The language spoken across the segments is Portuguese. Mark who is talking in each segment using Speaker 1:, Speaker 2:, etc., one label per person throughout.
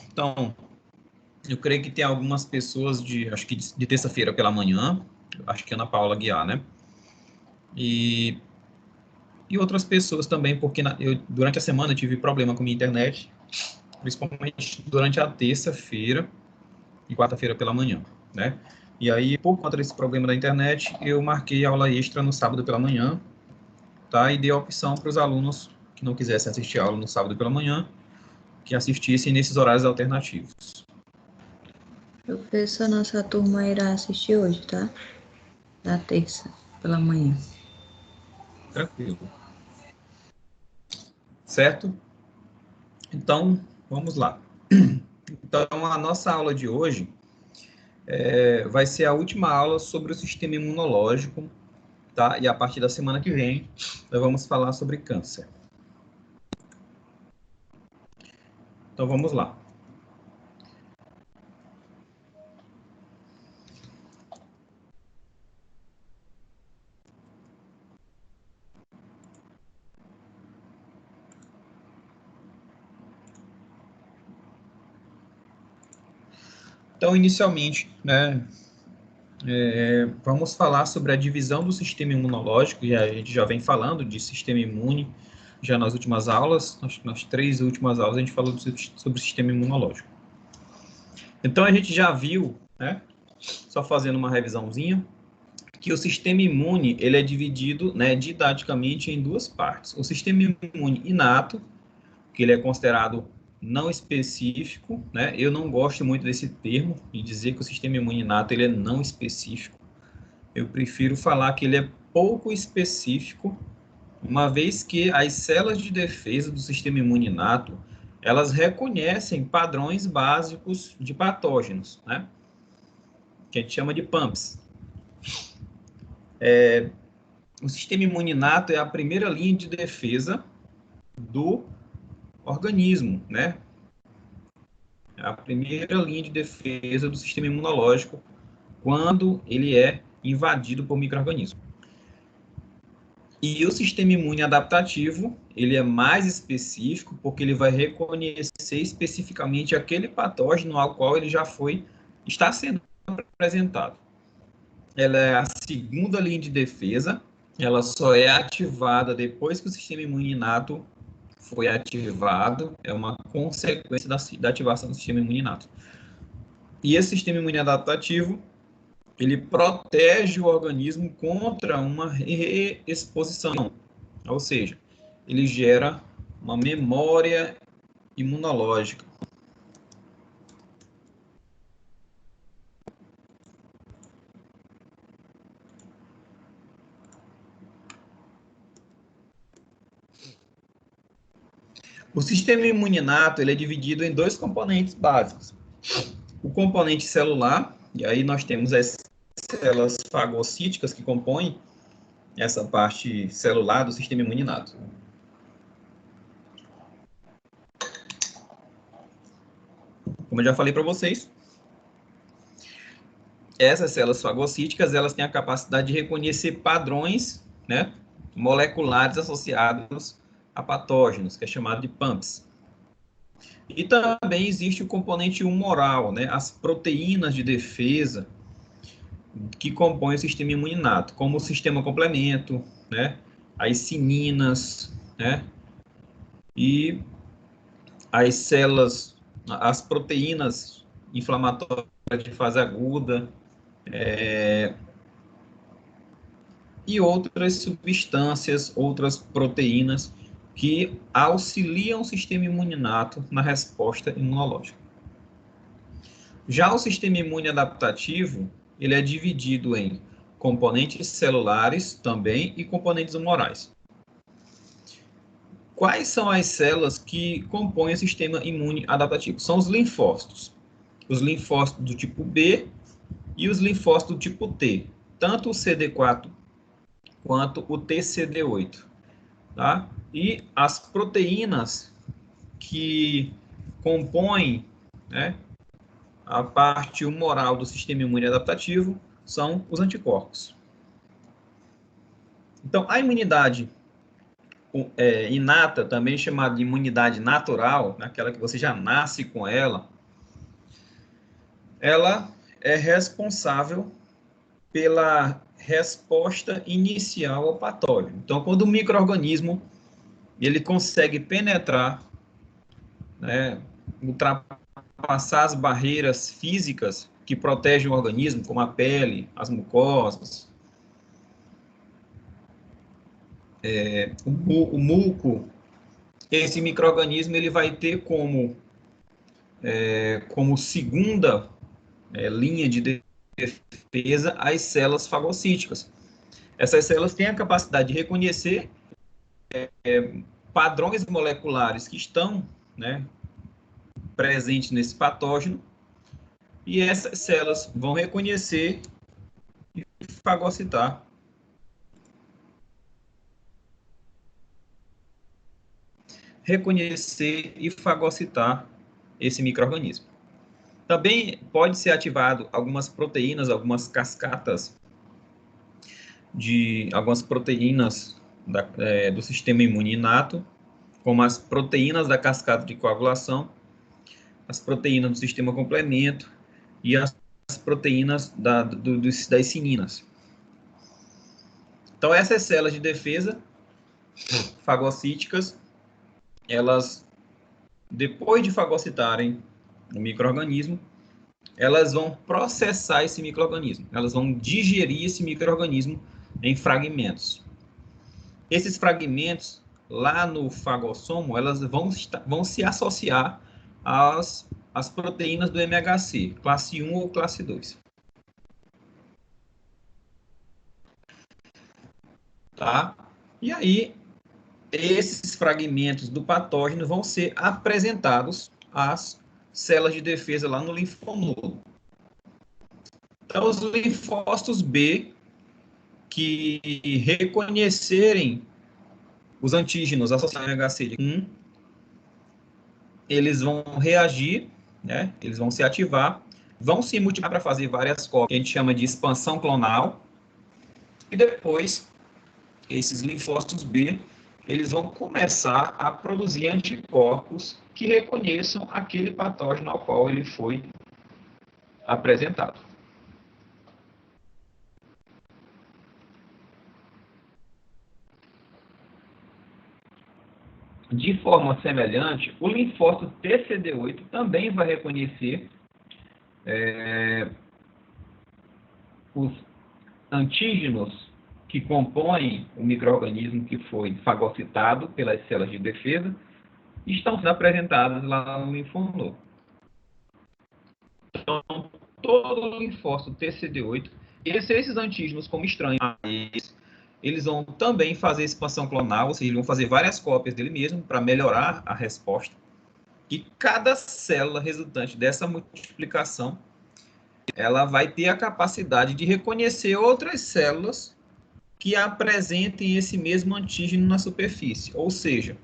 Speaker 1: Então, eu creio que tem algumas pessoas acho que de terça-feira pela manhã, acho que é Ana Paula Guiar, né? E outras pessoas também, porque durante a semana eu tive problema com minha internet, principalmente durante a terça-feira e quarta-feira pela manhã, né? E aí, por conta desse problema da internet, eu marquei aula extra no sábado pela manhã, tá? E dei a opção para os alunos que não quisessem assistir a aula no sábado pela manhã, que assistissem nesses horários alternativos.
Speaker 2: Professor, nossa turma irá assistir hoje, tá? Na terça, pela manhã.
Speaker 1: Tranquilo. Certo? Então, vamos lá. Então, a nossa aula de hoje vai ser a última aula sobre o sistema imunológico, tá? E a partir da semana que vem, nós vamos falar sobre câncer. Então, vamos lá. Então, inicialmente, né, vamos falar sobre a divisão do sistema imunológico, e a gente já vem falando de sistema imune já nas últimas aulas, nas 3 últimas aulas a gente falou sobre o sistema imunológico. Então, a gente já viu, né, só fazendo uma revisãozinha, que o sistema imune ele é dividido, né, didaticamente em duas partes. O sistema imune inato, que ele é considerado não específico, né? Eu não gosto muito desse termo, de dizer que o sistema imune inato ele é não específico. Eu prefiro falar que ele é pouco específico, uma vez que as células de defesa do sistema imune inato, elas reconhecem padrões básicos de patógenos, né? Que a gente chama de PAMPs. O sistema imune inato é a primeira linha de defesa do organismo, né? É a primeira linha de defesa do sistema imunológico quando ele é invadido por micro-organismos. E o sistema imune adaptativo, ele é mais específico porque ele vai reconhecer especificamente aquele patógeno ao qual ele já está sendo apresentado. Ela é a segunda linha de defesa, ela só é ativada depois que o sistema imune inato foi ativado, é uma consequência da ativação do sistema imune inato. E esse sistema imune adaptativo, ele protege o organismo contra uma reexposição, ou seja, ele gera uma memória imunológica. O sistema imune inato ele é dividido em dois componentes básicos. O componente celular, e aí nós temos as células fagocíticas que compõem essa parte celular do sistema imune inato. Como eu já falei para vocês, essas células fagocíticas, elas têm a capacidade de reconhecer padrões, né, moleculares associados a patógenos, que é chamado de PAMPs. E também existe o componente humoral, né, as proteínas de defesa que compõem o sistema imune inato, como o sistema complemento, né, as cininas, né, e as células, as proteínas inflamatórias de fase aguda, e outras substâncias, outras proteínas que auxiliam o sistema imune inato na resposta imunológica. Já o sistema imune adaptativo, ele é dividido em componentes celulares também e componentes humorais. Quais são as células que compõem o sistema imune adaptativo? São os linfócitos. Os linfócitos do tipo B e os linfócitos do tipo T. Tanto o CD4 quanto o TCD8. Tá? E as proteínas que compõem, né, a parte humoral do sistema imune adaptativo são os anticorpos. Então, a imunidade inata, também chamada de imunidade natural, aquela que você já nasce com ela é responsável pela resposta inicial ao patógeno. Então, quando o micro-organismo ele consegue penetrar, né, ultrapassar as barreiras físicas que protegem o organismo, como a pele, as mucosas, o muco, esse micro-organismo ele vai ter como segunda linha de defesa as células fagocíticas. Essas células têm a capacidade de reconhecer padrões moleculares que estão, né, presentes nesse patógeno, e essas células vão reconhecer e fagocitar esse micro-organismo. Também pode ser ativado algumas proteínas, algumas cascatas de algumas proteínas do sistema imune inato, como as proteínas da cascata de coagulação, as proteínas do sistema complemento e as proteínas das cininas. Então, essas células de defesa fagocíticas, elas, depois de fagocitarem o micro-organismo, elas vão processar esse micro-organismo, elas vão digerir esse micro-organismo em fragmentos. Esses fragmentos, lá no fagossomo, elas vão se associar às proteínas do MHC, classe 1 ou classe 2. Tá? E aí, esses fragmentos do patógeno vão ser apresentados às células de defesa lá no linfonodo. Então, os linfócitos B, que reconhecerem os antígenos associados ao MHC de 1, eles vão reagir, né? Eles vão se ativar, vão se multiplicar para fazer várias cópias, que a gente chama de expansão clonal, e depois, esses linfócitos B, eles vão começar a produzir anticorpos que reconheçam aquele patógeno ao qual ele foi apresentado. De forma semelhante, o linfócito TCD8 também vai reconhecer os antígenos que compõem o micro-organismo que foi fagocitado pelas células de defesa e estão sendo apresentados lá no linfonodo. Então, todo o linfócito TCD8, esses antígenos como estranhos, eles vão também fazer expansão clonal, ou seja, eles vão fazer várias cópias dele mesmo para melhorar a resposta. E cada célula resultante dessa multiplicação, ela vai ter a capacidade de reconhecer outras células que apresentem esse mesmo antígeno na superfície. Ou seja,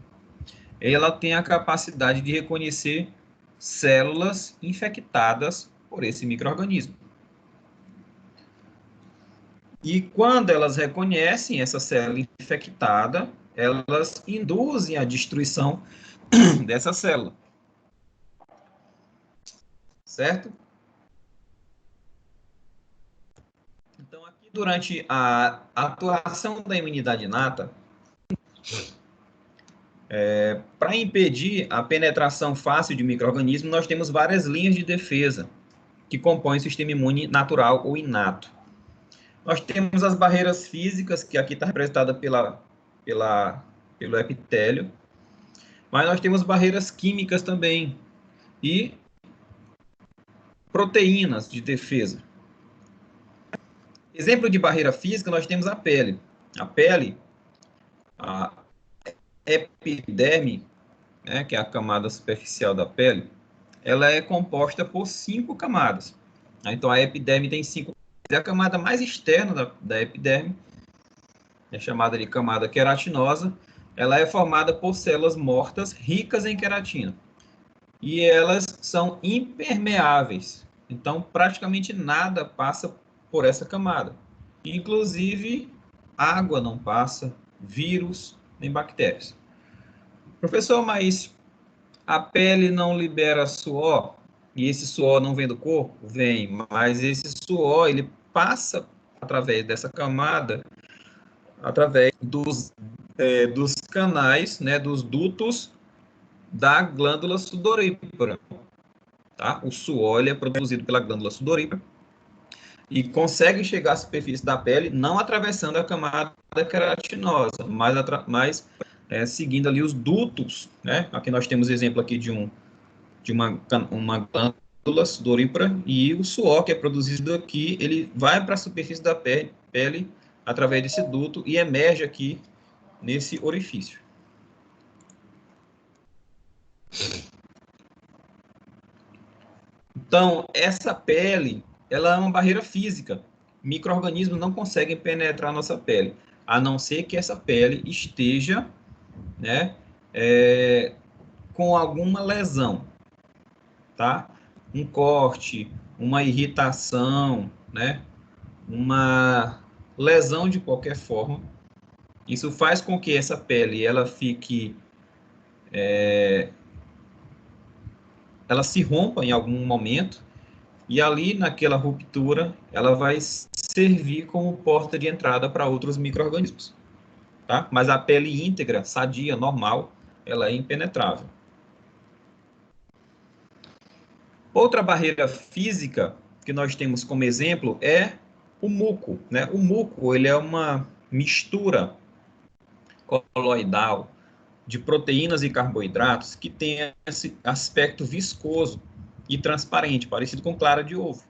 Speaker 1: ela tem a capacidade de reconhecer células infectadas por esse micro-organismo. E quando elas reconhecem essa célula infectada, elas induzem a destruição dessa célula. Certo? Então, aqui durante a atuação da imunidade inata, para impedir a penetração fácil de micro-organismos, nós temos várias linhas de defesa que compõem o sistema imune natural ou inato. Nós temos as barreiras físicas, que aqui está representada pelo epitélio, mas nós temos barreiras químicas também e proteínas de defesa. Exemplo de barreira física, nós temos a pele. A epiderme, né, que é a camada superficial da pele, ela é composta por 5 camadas. Então, a epiderme tem 5 camadas. A camada mais externa da epiderme, é chamada de camada queratinosa, ela é formada por células mortas ricas em queratina. E elas são impermeáveis. Então, praticamente nada passa por essa camada. Inclusive, água não passa, vírus nem bactérias. Professor, mas a pele não libera suor? E esse suor não vem do corpo? Vem, mas esse suor, ele passa através dessa camada, através dos canais, né, dos dutos da glândula sudorípara, tá? O suor, ele é produzido pela glândula sudorípara e consegue chegar à superfície da pele, não atravessando a camada queratinosa, mas seguindo ali os dutos, né? Aqui nós temos exemplo aqui de uma glândula sudorípara, e o suor que é produzido aqui, ele vai para a superfície da pele através desse duto e emerge aqui nesse orifício. Então, essa pele, ela é uma barreira física. Micro-organismos não conseguem penetrar nossa pele, a não ser que essa pele esteja, né, com alguma lesão, tá? Um corte, uma irritação, né? Uma lesão de qualquer forma. Isso faz com que essa pele ela fique, ela se rompa em algum momento, e ali naquela ruptura ela vai servir como porta de entrada para outros micro-organismos, tá? Mas a pele íntegra, sadia, normal, ela é impenetrável. Outra barreira física que nós temos como exemplo é o muco, né? O muco, ele é uma mistura coloidal de proteínas e carboidratos que tem esse aspecto viscoso e transparente, parecido com clara de ovo.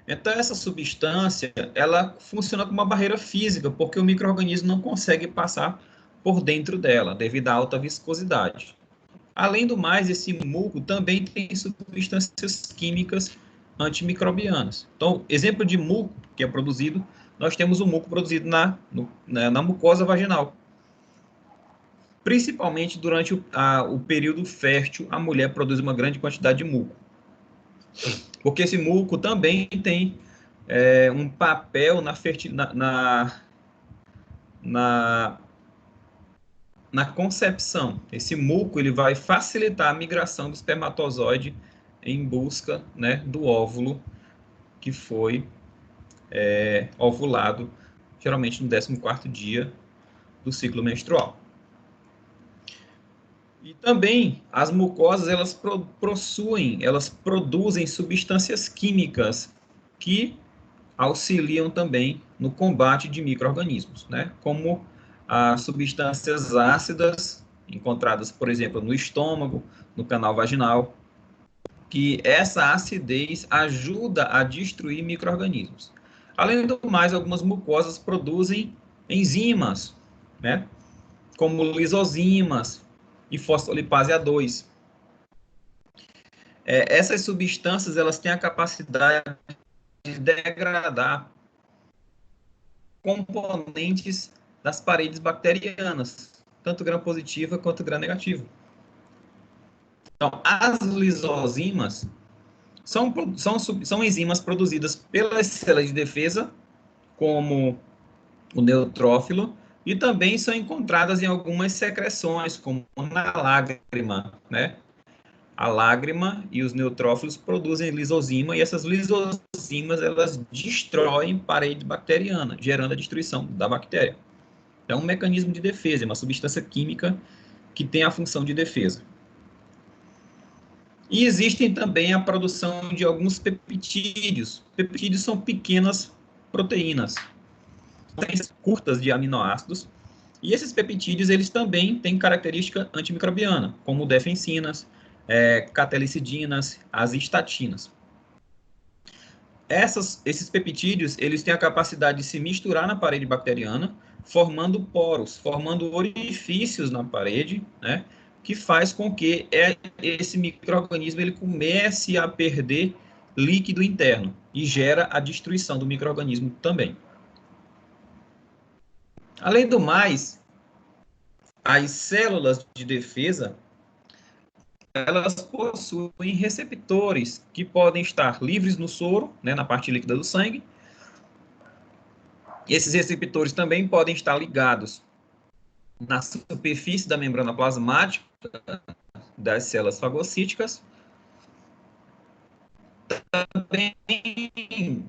Speaker 1: Então, essa substância, ela funciona como uma barreira física, porque o micro-organismo não consegue passar por dentro dela, devido à alta viscosidade. Além do mais, esse muco também tem substâncias químicas antimicrobianas. Então, exemplo de muco que é produzido, nós temos o muco produzido na mucosa vaginal. Principalmente durante o período fértil, a mulher produz uma grande quantidade de muco. Porque esse muco também tem um papel na concepção. Esse muco ele vai facilitar a migração do espermatozoide em busca, né, do óvulo que foi ovulado, geralmente no 14º dia do ciclo menstrual. E também as mucosas elas produzem substâncias químicas que auxiliam também no combate de micro-organismos, né? Como as substâncias ácidas encontradas, por exemplo, no estômago, no canal vaginal, que essa acidez ajuda a destruir micro-organismos. Além do mais, algumas mucosas produzem enzimas, né? Como lisozimas e fosfolipase A2. Essas substâncias elas têm a capacidade de degradar componentes das paredes bacterianas, tanto gram-positiva quanto gram-negativa. Então, as lisozimas são enzimas produzidas pelas células de defesa, como o neutrófilo, e também são encontradas em algumas secreções, como na lágrima, né? A lágrima e os neutrófilos produzem lisozima, e essas lisozimas elas destroem parede bacteriana, gerando a destruição da bactéria. É um mecanismo de defesa, é uma substância química que tem a função de defesa. E existem também a produção de alguns peptídeos. Peptídeos são pequenas proteínas, curtas de aminoácidos, e esses peptídeos eles também têm característica antimicrobiana, como defensinas, catelicidinas, as estatinas. Esses peptídeos eles têm a capacidade de se misturar na parede bacteriana, formando poros, formando orifícios na parede, né, que faz com que esse micro-organismo ele comece a perder líquido interno e gera a destruição do micro-organismo também. Além do mais, as células de defesa elas possuem receptores que podem estar livres no soro, né, na parte líquida do sangue. Esses receptores também podem estar ligados na superfície da membrana plasmática das células fagocíticas. Também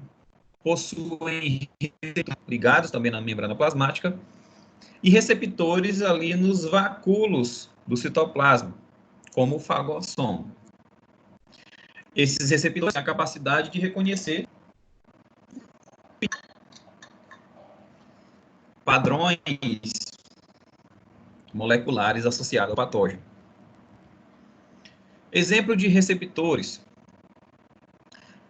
Speaker 1: possuem ligados também na membrana plasmática e receptores ali nos vacúolos do citoplasma, como o fagossoma. Esses receptores têm a capacidade de reconhecer padrões moleculares associados ao patógeno. Exemplo de receptores.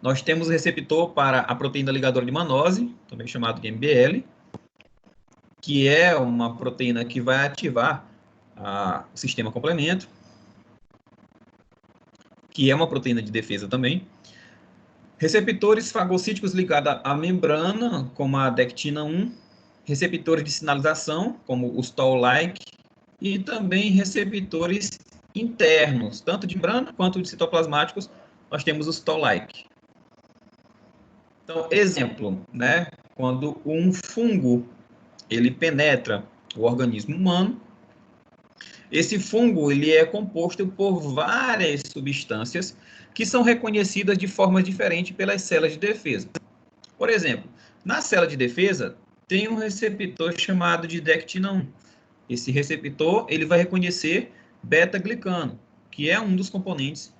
Speaker 1: Nós temos o receptor para a proteína ligadora de mannose, também chamado de MBL, que é uma proteína que vai ativar o sistema complemento, que é uma proteína de defesa também. Receptores fagocíticos ligados à membrana, como a dectina 1, receptores de sinalização, como os Toll-like, e também receptores internos, tanto de membrana quanto de citoplasmáticos, nós temos os Toll-like. Então, exemplo, né? Quando um fungo ele penetra o organismo humano, esse fungo ele é composto por várias substâncias que são reconhecidas de forma diferente pelas células de defesa. Por exemplo, na célula de defesa tem um receptor chamado de dectina 1. Esse receptor ele vai reconhecer beta-glicano, que é um dos componentes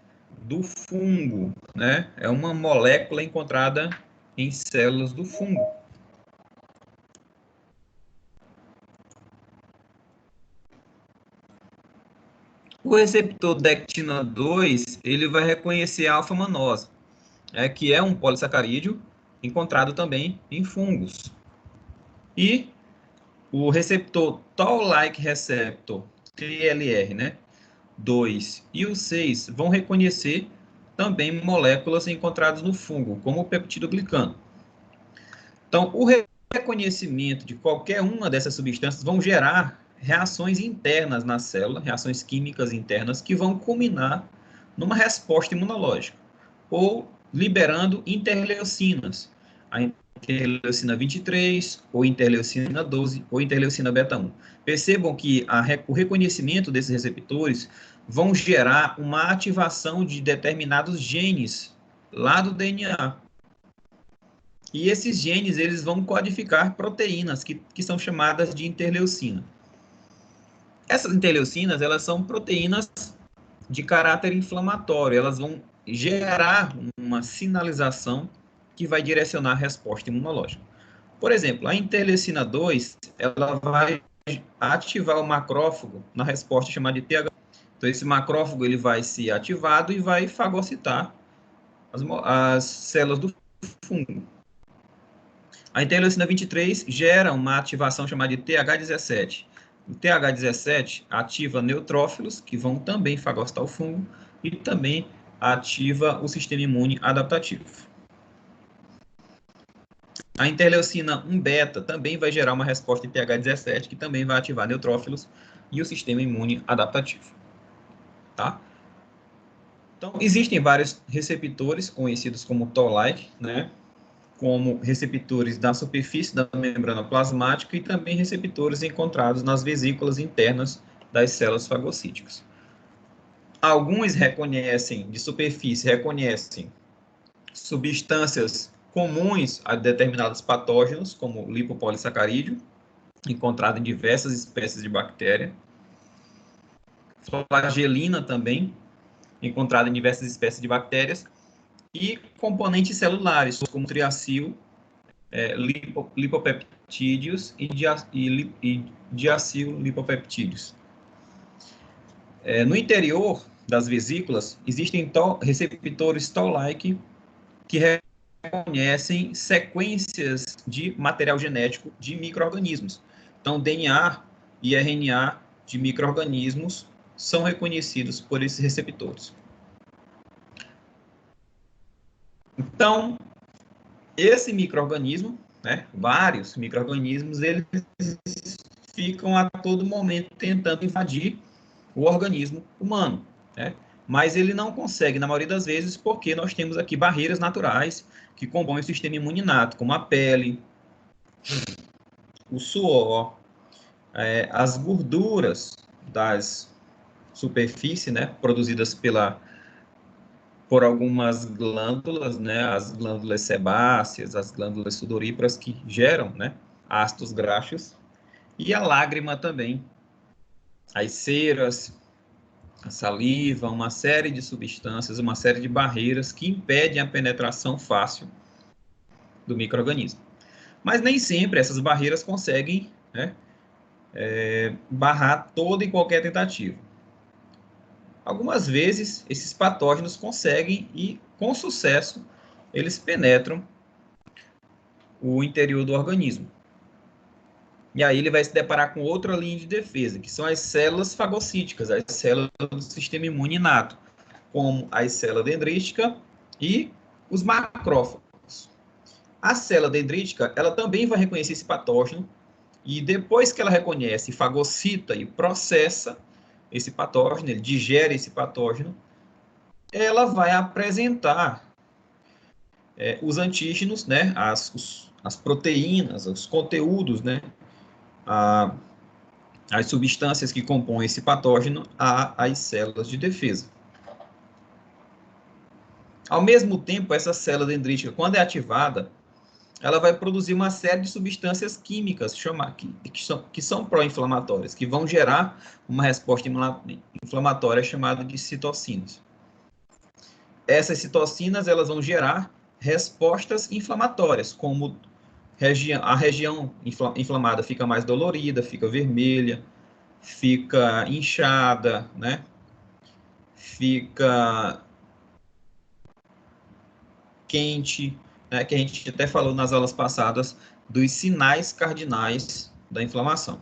Speaker 1: do fungo, né? É uma molécula encontrada em células do fungo. O receptor dectina 2, ele vai reconhecer a alfa-manosa, que é um polissacarídeo encontrado também em fungos. E o receptor Toll-like receptor, TLR, né, 2 e o 6 vão reconhecer também moléculas encontradas no fungo, como o peptidoglicano. Então, o reconhecimento de qualquer uma dessas substâncias vão gerar reações internas na célula, reações químicas internas, que vão culminar numa resposta imunológica, ou liberando interleucinas, a interleucina 23, ou interleucina 12, ou interleucina beta 1. Percebam que o reconhecimento desses receptores vão gerar uma ativação de determinados genes lá do DNA. E esses genes eles vão codificar proteínas que são chamadas de interleucina. Essas interleucinas elas são proteínas de caráter inflamatório, elas vão gerar uma sinalização que vai direcionar a resposta imunológica. Por exemplo, a interleucina 2 ela vai ativar o macrófago na resposta chamada de TH. Então, esse macrófago ele vai ser ativado e vai fagocitar as células do fungo. A interleucina 23 gera uma ativação chamada de TH17. O TH17 ativa neutrófilos, que vão também fagocitar o fungo, e também ativa o sistema imune adaptativo. A interleucina 1-beta também vai gerar uma resposta de TH17, que também vai ativar neutrófilos e o sistema imune adaptativo. Tá? Então, existem vários receptores conhecidos como Toll-like, né? Como receptores da superfície da membrana plasmática e também receptores encontrados nas vesículas internas das células fagocíticas. Alguns de superfície, reconhecem substâncias comuns a determinados patógenos, como o lipopolissacarídeo, encontrado em diversas espécies de bactéria. Flagelina também, encontrada em diversas espécies de bactérias. E componentes celulares, como triacil, lipopeptídeos e diacil-lipopeptídeos. No interior das vesículas, existem receptores Toll-like que reconhecem sequências de material genético de micro-organismos. Então, DNA e RNA de micro-organismos são reconhecidos por esses receptores. Então, esse micro-organismo, né, vários micro-organismos, eles ficam a todo momento tentando invadir o organismo humano, né? Mas ele não consegue, na maioria das vezes, porque nós temos aqui barreiras naturais que compõem o sistema imune inato, como a pele, o suor, As gorduras das superfícies, né, produzidas por algumas glândulas, né, as glândulas sebáceas, as glândulas sudoríparas que geram, né, ácidos graxos, e a lágrima também, as ceras, a saliva, uma série de substâncias, uma série de barreiras que impedem a penetração fácil do micro-organismo. Mas nem sempre essas barreiras conseguem, né, barrar toda e qualquer tentativa. Algumas vezes, esses patógenos conseguem e, com sucesso, eles penetram o interior do organismo. E aí ele vai se deparar com outra linha de defesa, que são as células fagocíticas, as células do sistema imune inato, como a célula dendrítica e os macrófagos. A célula dendrítica, ela também vai reconhecer esse patógeno, e depois que ela reconhece, fagocita e processa esse patógeno, ele digere esse patógeno, ela vai apresentar os antígenos, né, as proteínas, os conteúdos, né, as substâncias que compõem esse patógeno às células de defesa. Ao mesmo tempo, essa célula dendrítica, quando é ativada, ela vai produzir uma série de substâncias químicas que são pró-inflamatórias, que vão gerar uma resposta inflamatória chamada de citocinas. Essas citocinas, elas vão gerar respostas inflamatórias, como a região inflamada fica mais dolorida, fica vermelha, fica inchada, né? Fica quente, né? Que a gente até falou nas aulas passadas dos sinais cardinais da inflamação.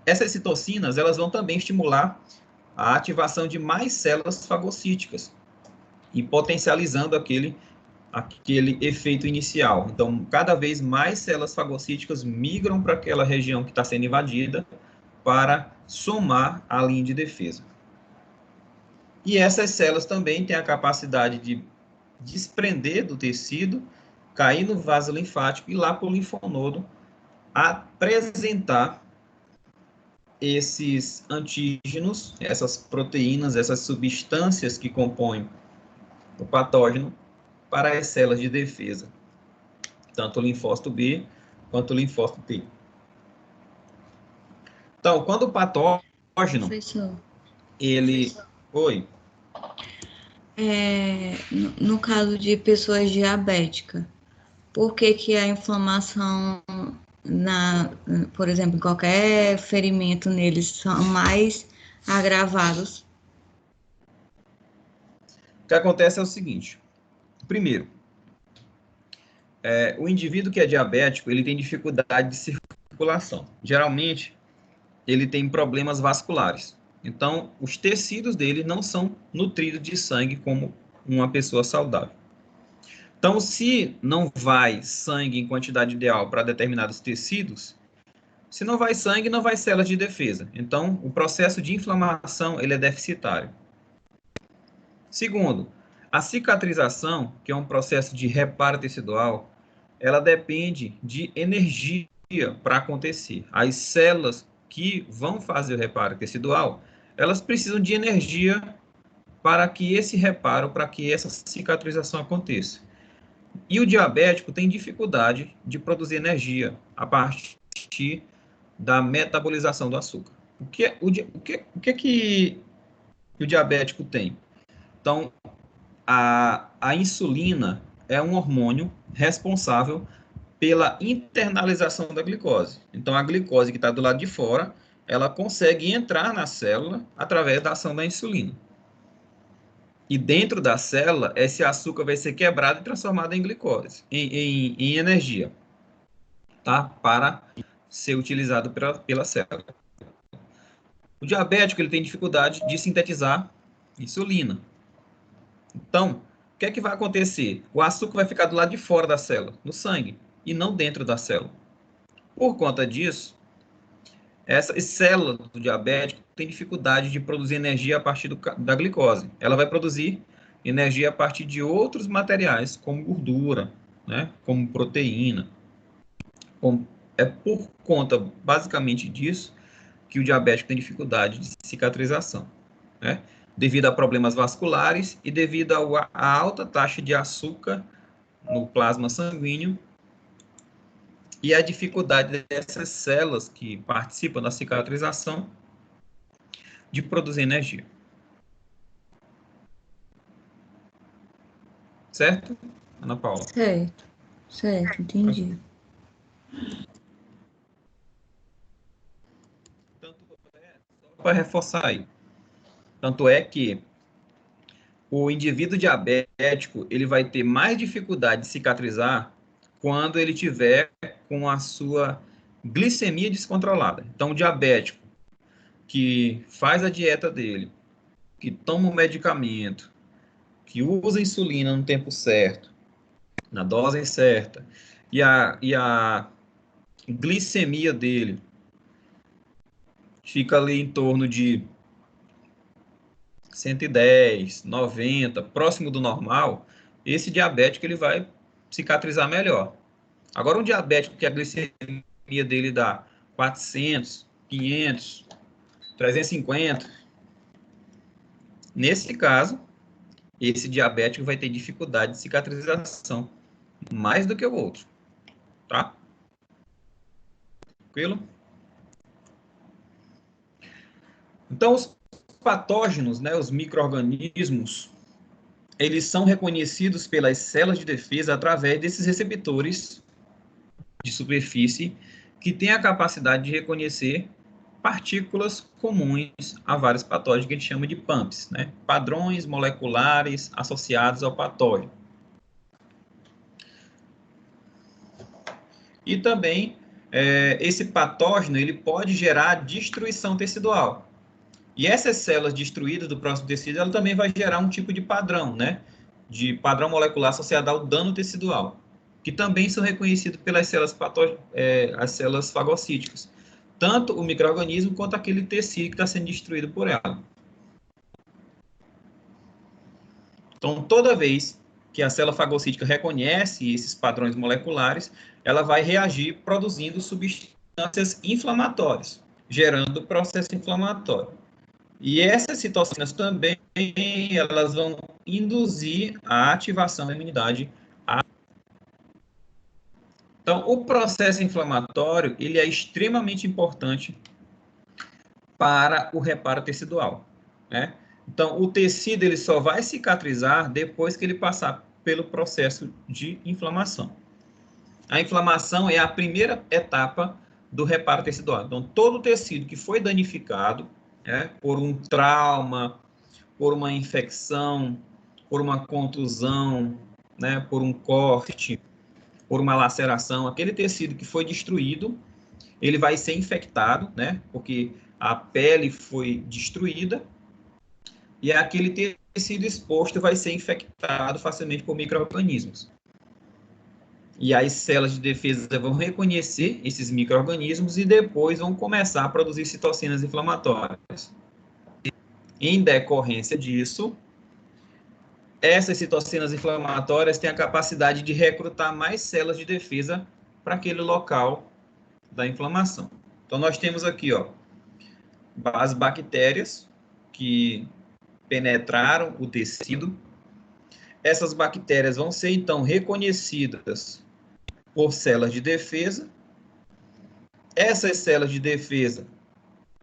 Speaker 1: Essas citocinas, elas vão também estimular a ativação de mais células fagocíticas e potencializando aquele efeito inicial. Então, cada vez mais células fagocíticas migram para aquela região que está sendo invadida para somar a linha de defesa. E essas células também têm a capacidade de desprender do tecido, cair no vaso linfático e lá para o linfonodo apresentar esses antígenos, essas proteínas, essas substâncias que compõem o patógeno para as células de defesa, tanto o linfócito B quanto o linfócito T. Então, quando o patógeno,
Speaker 2: Professor,
Speaker 1: ele... Oi.
Speaker 2: No caso de pessoas diabéticas, por que que a inflamação, por exemplo, em qualquer ferimento neles, são mais agravados?
Speaker 1: O que acontece é o seguinte. Primeiro, o indivíduo que é diabético, ele tem dificuldade de circulação. Geralmente, ele tem problemas vasculares. Então, os tecidos dele não são nutridos de sangue como uma pessoa saudável. Então, se não vai sangue em quantidade ideal para determinados tecidos, se não vai sangue, não vai células de defesa. Então, o processo de inflamação ele é deficitário. Segundo, a cicatrização, que é um processo de reparo tecidual, ela depende de energia para acontecer. As células que vão fazer o reparo tecidual, elas precisam de energia para que esse reparo, para que essa cicatrização aconteça. E o diabético tem dificuldade de produzir energia a partir da metabolização do açúcar. O que o diabético tem? Então, a insulina é um hormônio responsável pela internalização da glicose. Então, a glicose que está do lado de fora, ela consegue entrar na célula através da ação da insulina. E dentro da célula, esse açúcar vai ser quebrado e transformado em glicose, em energia, tá? Para ser utilizado pela célula. O diabético ele tem dificuldade de sintetizar insulina. Então, o que é que vai acontecer? O açúcar vai ficar do lado de fora da célula, no sangue, e não dentro da célula. Por conta disso, essa célula do diabético tem dificuldade de produzir energia a partir da glicose. Ela vai produzir energia a partir de outros materiais, como gordura, né? Como proteína, como É por conta, basicamente, disso, que o diabético tem dificuldade de cicatrização, né? Devido a problemas vasculares e devido à alta taxa de açúcar no plasma sanguíneo e a dificuldade dessas células que participam da cicatrização de produzir energia. Certo, Ana Paula?
Speaker 2: Certo, certo, entendi.
Speaker 1: Para reforçar aí, tanto é que o indivíduo diabético ele vai ter mais dificuldade de cicatrizar quando ele tiver com a sua glicemia descontrolada. Então, o diabético que faz a dieta dele, que toma o medicamento, que usa a insulina no tempo certo, na dose certa, e a glicemia dele fica ali em torno de 110, 90, próximo do normal, esse diabético ele vai cicatrizar melhor. Agora, um diabético que a glicemia dele dá 400, 500, 350, nesse caso, esse diabético vai ter dificuldade de cicatrização, mais do que o outro, tá? Tranquilo? Então, os patógenos, né, os micro-organismos, eles são reconhecidos pelas células de defesa através desses receptores de superfície que têm a capacidade de reconhecer partículas comuns a vários patógenos que a gente chama de PAMPs, né? Padrões moleculares associados ao patógeno. E também, esse patógeno ele pode gerar destruição tecidual. E essas células destruídas do próximo tecido, ela também vai gerar um tipo de padrão, né? De padrão molecular associado ao dano tecidual, que também são reconhecidos pelas células, as células fagocíticas. Tanto o micro-organismo quanto aquele tecido que está sendo destruído por ela. Então, toda vez que a célula fagocítica reconhece esses padrões moleculares, ela vai reagir produzindo substâncias inflamatórias, gerando processo inflamatório. E essas citocinas também, elas vão induzir a ativação da imunidade. Então, o processo inflamatório, ele é extremamente importante para o reparo tecidual, né? Então, o tecido, ele só vai cicatrizar depois que ele passar pelo processo de inflamação. A inflamação é a primeira etapa do reparo tecidual. Então, todo tecido que foi danificado, né, por um trauma, por uma infecção, por uma contusão, né, por um corte, por uma laceração, aquele tecido que foi destruído, ele vai ser infectado, né, porque a pele foi destruída, e aquele tecido exposto vai ser infectado facilmente por micro-organismos. E as células de defesa vão reconhecer esses micro-organismos e depois vão começar a produzir citocinas inflamatórias. Em decorrência disso, essas citocinas inflamatórias têm a capacidade de recrutar mais células de defesa para aquele local da inflamação. Então, nós temos aqui, ó, as bactérias que penetraram o tecido. Essas bactérias vão ser, então, reconhecidas por células de defesa. Essas células de defesa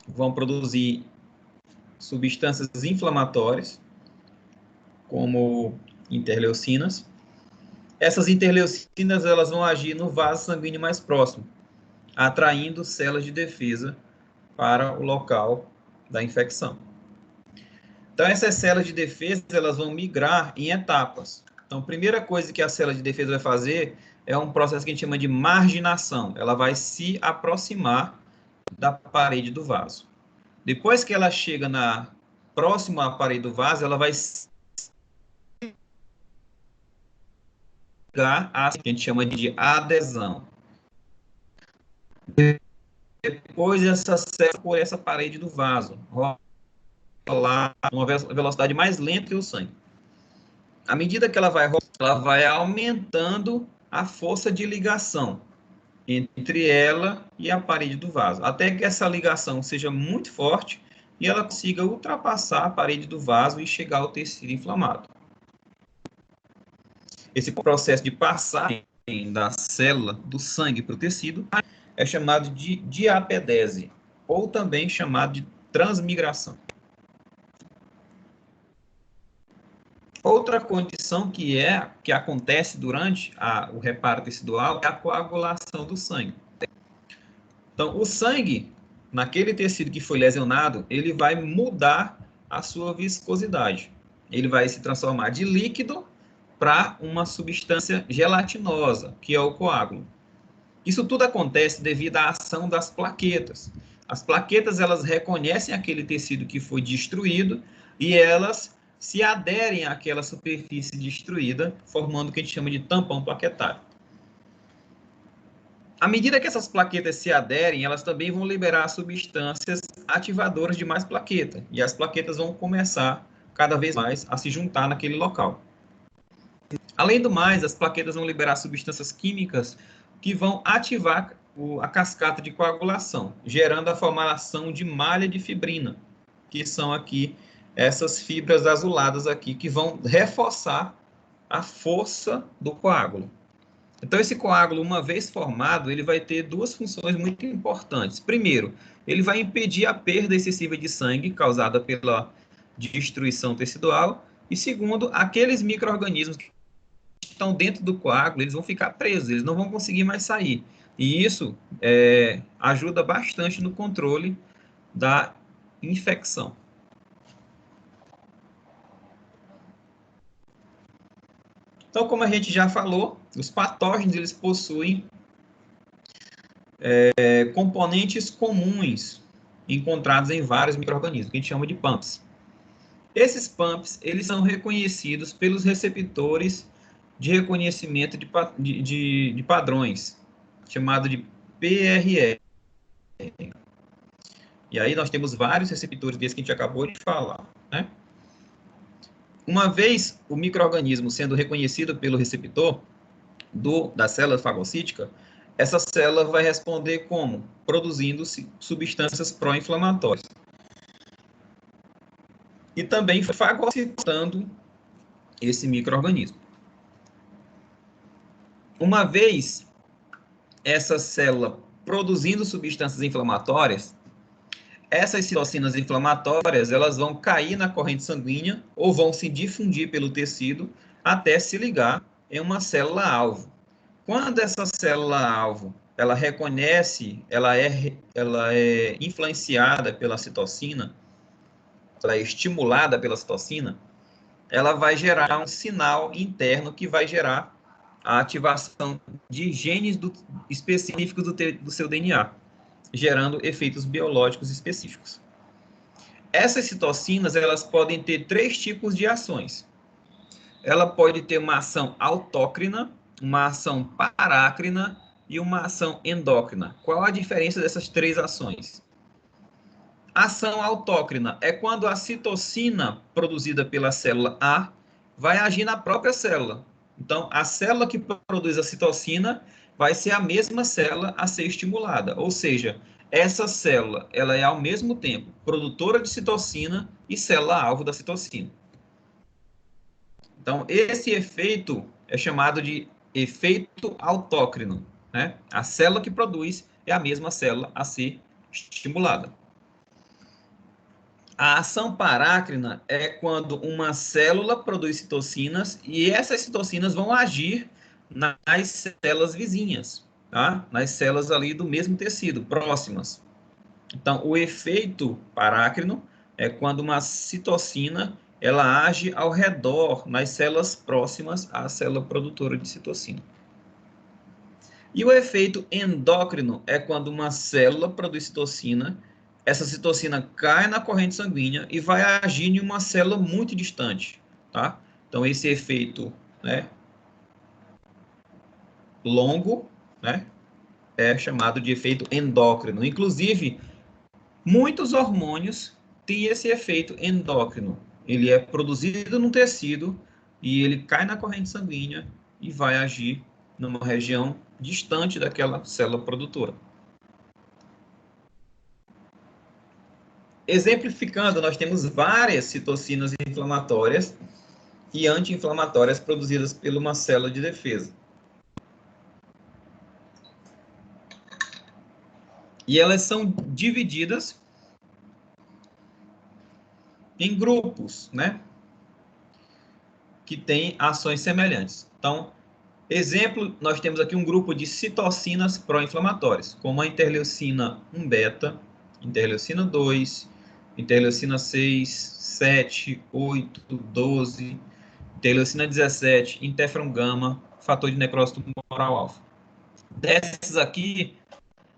Speaker 1: vão produzir substâncias inflamatórias, como interleucinas. Essas interleucinas elas vão agir no vaso sanguíneo mais próximo, atraindo células de defesa para o local da infecção. Então, essas células de defesa elas vão migrar em etapas. Então, a primeira coisa que a célula de defesa vai fazer é um processo que a gente chama de marginação. Ela vai se aproximar da parede do vaso. Depois que ela chega próxima à parede do vaso, ela vai chegar a que a gente chama de adesão. Depois essa célula por essa parede do vaso, rolar uma velocidade mais lenta que o sangue. À medida que ela vai aumentando a força de ligação. entre ela e a parede do vaso, até que essa ligação seja muito forte e ela consiga ultrapassar a parede do vaso e chegar ao tecido inflamado. Esse processo de passagem da célula do sangue para o tecido é chamado de diapedese, ou também chamado de transmigração. Outra condição que acontece durante o reparo tecidual é a coagulação do sangue. Então, o sangue, naquele tecido que foi lesionado, ele vai mudar a sua viscosidade. Ele vai se transformar de líquido para uma substância gelatinosa, que é o coágulo. Isso tudo acontece devido à ação das plaquetas. As plaquetas, elas reconhecem aquele tecido que foi destruído e elas se aderem àquela superfície destruída, formando o que a gente chama de tampão plaquetário. À medida que essas plaquetas se aderem, elas também vão liberar substâncias ativadoras de mais plaqueta, e as plaquetas vão começar cada vez mais a se juntar naquele local. Além do mais, as plaquetas vão liberar substâncias químicas que vão ativar a cascata de coagulação, gerando a formação de malha de fibrina, que são aqui essas fibras azuladas aqui, que vão reforçar a força do coágulo. Então, esse coágulo, uma vez formado, ele vai ter duas funções muito importantes. Primeiro, ele vai impedir a perda excessiva de sangue causada pela destruição tecidual. E segundo, aqueles micro-organismos que estão dentro do coágulo, eles vão ficar presos, eles não vão conseguir mais sair. E isso ajuda bastante no controle da infecção. Então, como a gente já falou, os patógenos eles possuem componentes comuns encontrados em vários micro-organismos, que a gente chama de PAMPs. Esses PAMPs eles são reconhecidos pelos receptores de reconhecimento de padrões, chamado de PRR. E aí nós temos vários receptores desses que a gente acabou de falar, né? Uma vez o micro-organismo sendo reconhecido pelo receptor da célula fagocítica, essa célula vai responder como? Produzindo substâncias pró-inflamatórias. E também fagocitando esse micro-organismo. Uma vez essa célula produzindo substâncias inflamatórias, essas citocinas inflamatórias, elas vão cair na corrente sanguínea ou vão se difundir pelo tecido até se ligar em uma célula-alvo. Quando essa célula-alvo, ela reconhece, ela é influenciada pela citocina, ela é estimulada pela citocina, ela vai gerar um sinal interno que vai gerar a ativação de genes específicos do seu DNA, gerando efeitos biológicos específicos. Essas citocinas, elas podem ter três tipos de ações. Ela pode ter uma ação autócrina, uma ação parácrina e uma ação endócrina. Qual a diferença dessas três ações? A ação autócrina é quando a citocina produzida pela célula A vai agir na própria célula. Então, a célula que produz a citocina vai ser a mesma célula a ser estimulada. Ou seja, essa célula ela é, ao mesmo tempo, produtora de citocina e célula-alvo da citocina. Então, esse efeito é chamado de efeito autócrino, né? A célula que produz é a mesma célula a ser estimulada. A ação parácrina é quando uma célula produz citocinas e essas citocinas vão agir nas células vizinhas, tá? Nas células ali do mesmo tecido, próximas. Então, o efeito parácrino é quando uma citocina ela age ao redor, nas células próximas à célula produtora de citocina. E o efeito endócrino é quando uma célula produz citocina, essa citocina cai na corrente sanguínea e vai agir em uma célula muito distante, tá? Então, esse efeito, né, longo, né, é chamado de efeito endócrino. Inclusive, muitos hormônios têm esse efeito endócrino. Ele é produzido no tecido e ele cai na corrente sanguínea e vai agir numa região distante daquela célula produtora. Exemplificando, nós temos várias citocinas inflamatórias e anti-inflamatórias produzidas por uma célula de defesa. E elas são divididas em grupos, né? Que têm ações semelhantes. Então, exemplo, nós temos aqui um grupo de citocinas pró-inflamatórias, como a interleucina 1-beta, interleucina 2, interleucina 6, 7, 8, 12, interleucina 17, interferon gama, fator de necrose tumoral alfa. Dessas aqui,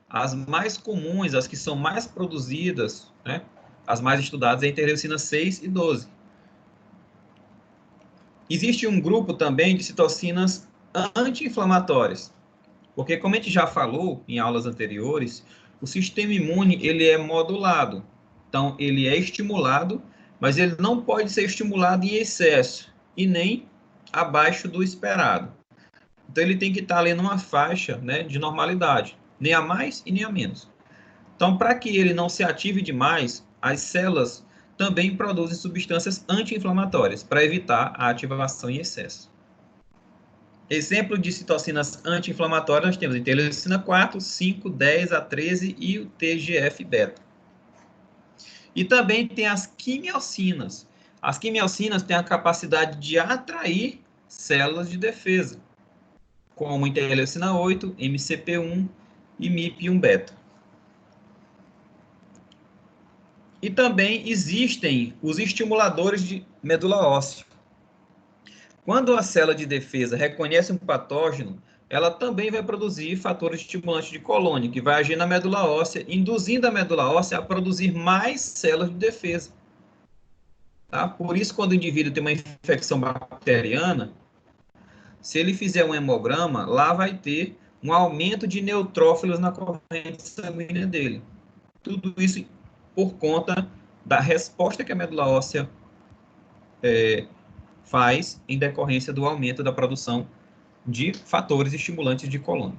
Speaker 1: as mais comuns, as que são mais produzidas, né, as mais estudadas, é a interleucina 6 e 12. Existe um grupo também de citocinas anti-inflamatórias, porque como a gente já falou em aulas anteriores, o sistema imune ele é modulado. Então, ele é estimulado, mas ele não pode ser estimulado em excesso e nem abaixo do esperado. Então, ele tem que estar ali numa faixa, né, de normalidade, nem a mais e nem a menos. Então, para que ele não se ative demais, as células também produzem substâncias anti-inflamatórias para evitar a ativação em excesso. Exemplo de citocinas anti-inflamatórias, nós temos a interleucina 4, 5, 10, a 13 e o TGF-beta. E também tem as quimiocinas. As quimiocinas têm a capacidade de atrair células de defesa, como interleucina 8, MCP1 e MIP1-beta. E também existem os estimuladores de medula óssea. Quando a célula de defesa reconhece um patógeno, ela também vai produzir fatores estimulantes de colônia, que vai agir na medula óssea, induzindo a medula óssea a produzir mais células de defesa. Tá? Por isso, quando o indivíduo tem uma infecção bacteriana, se ele fizer um hemograma, lá vai ter um aumento de neutrófilos na corrente sanguínea dele. Tudo isso por conta da resposta que a medula óssea faz em decorrência do aumento da produção de fatores estimulantes de colônia.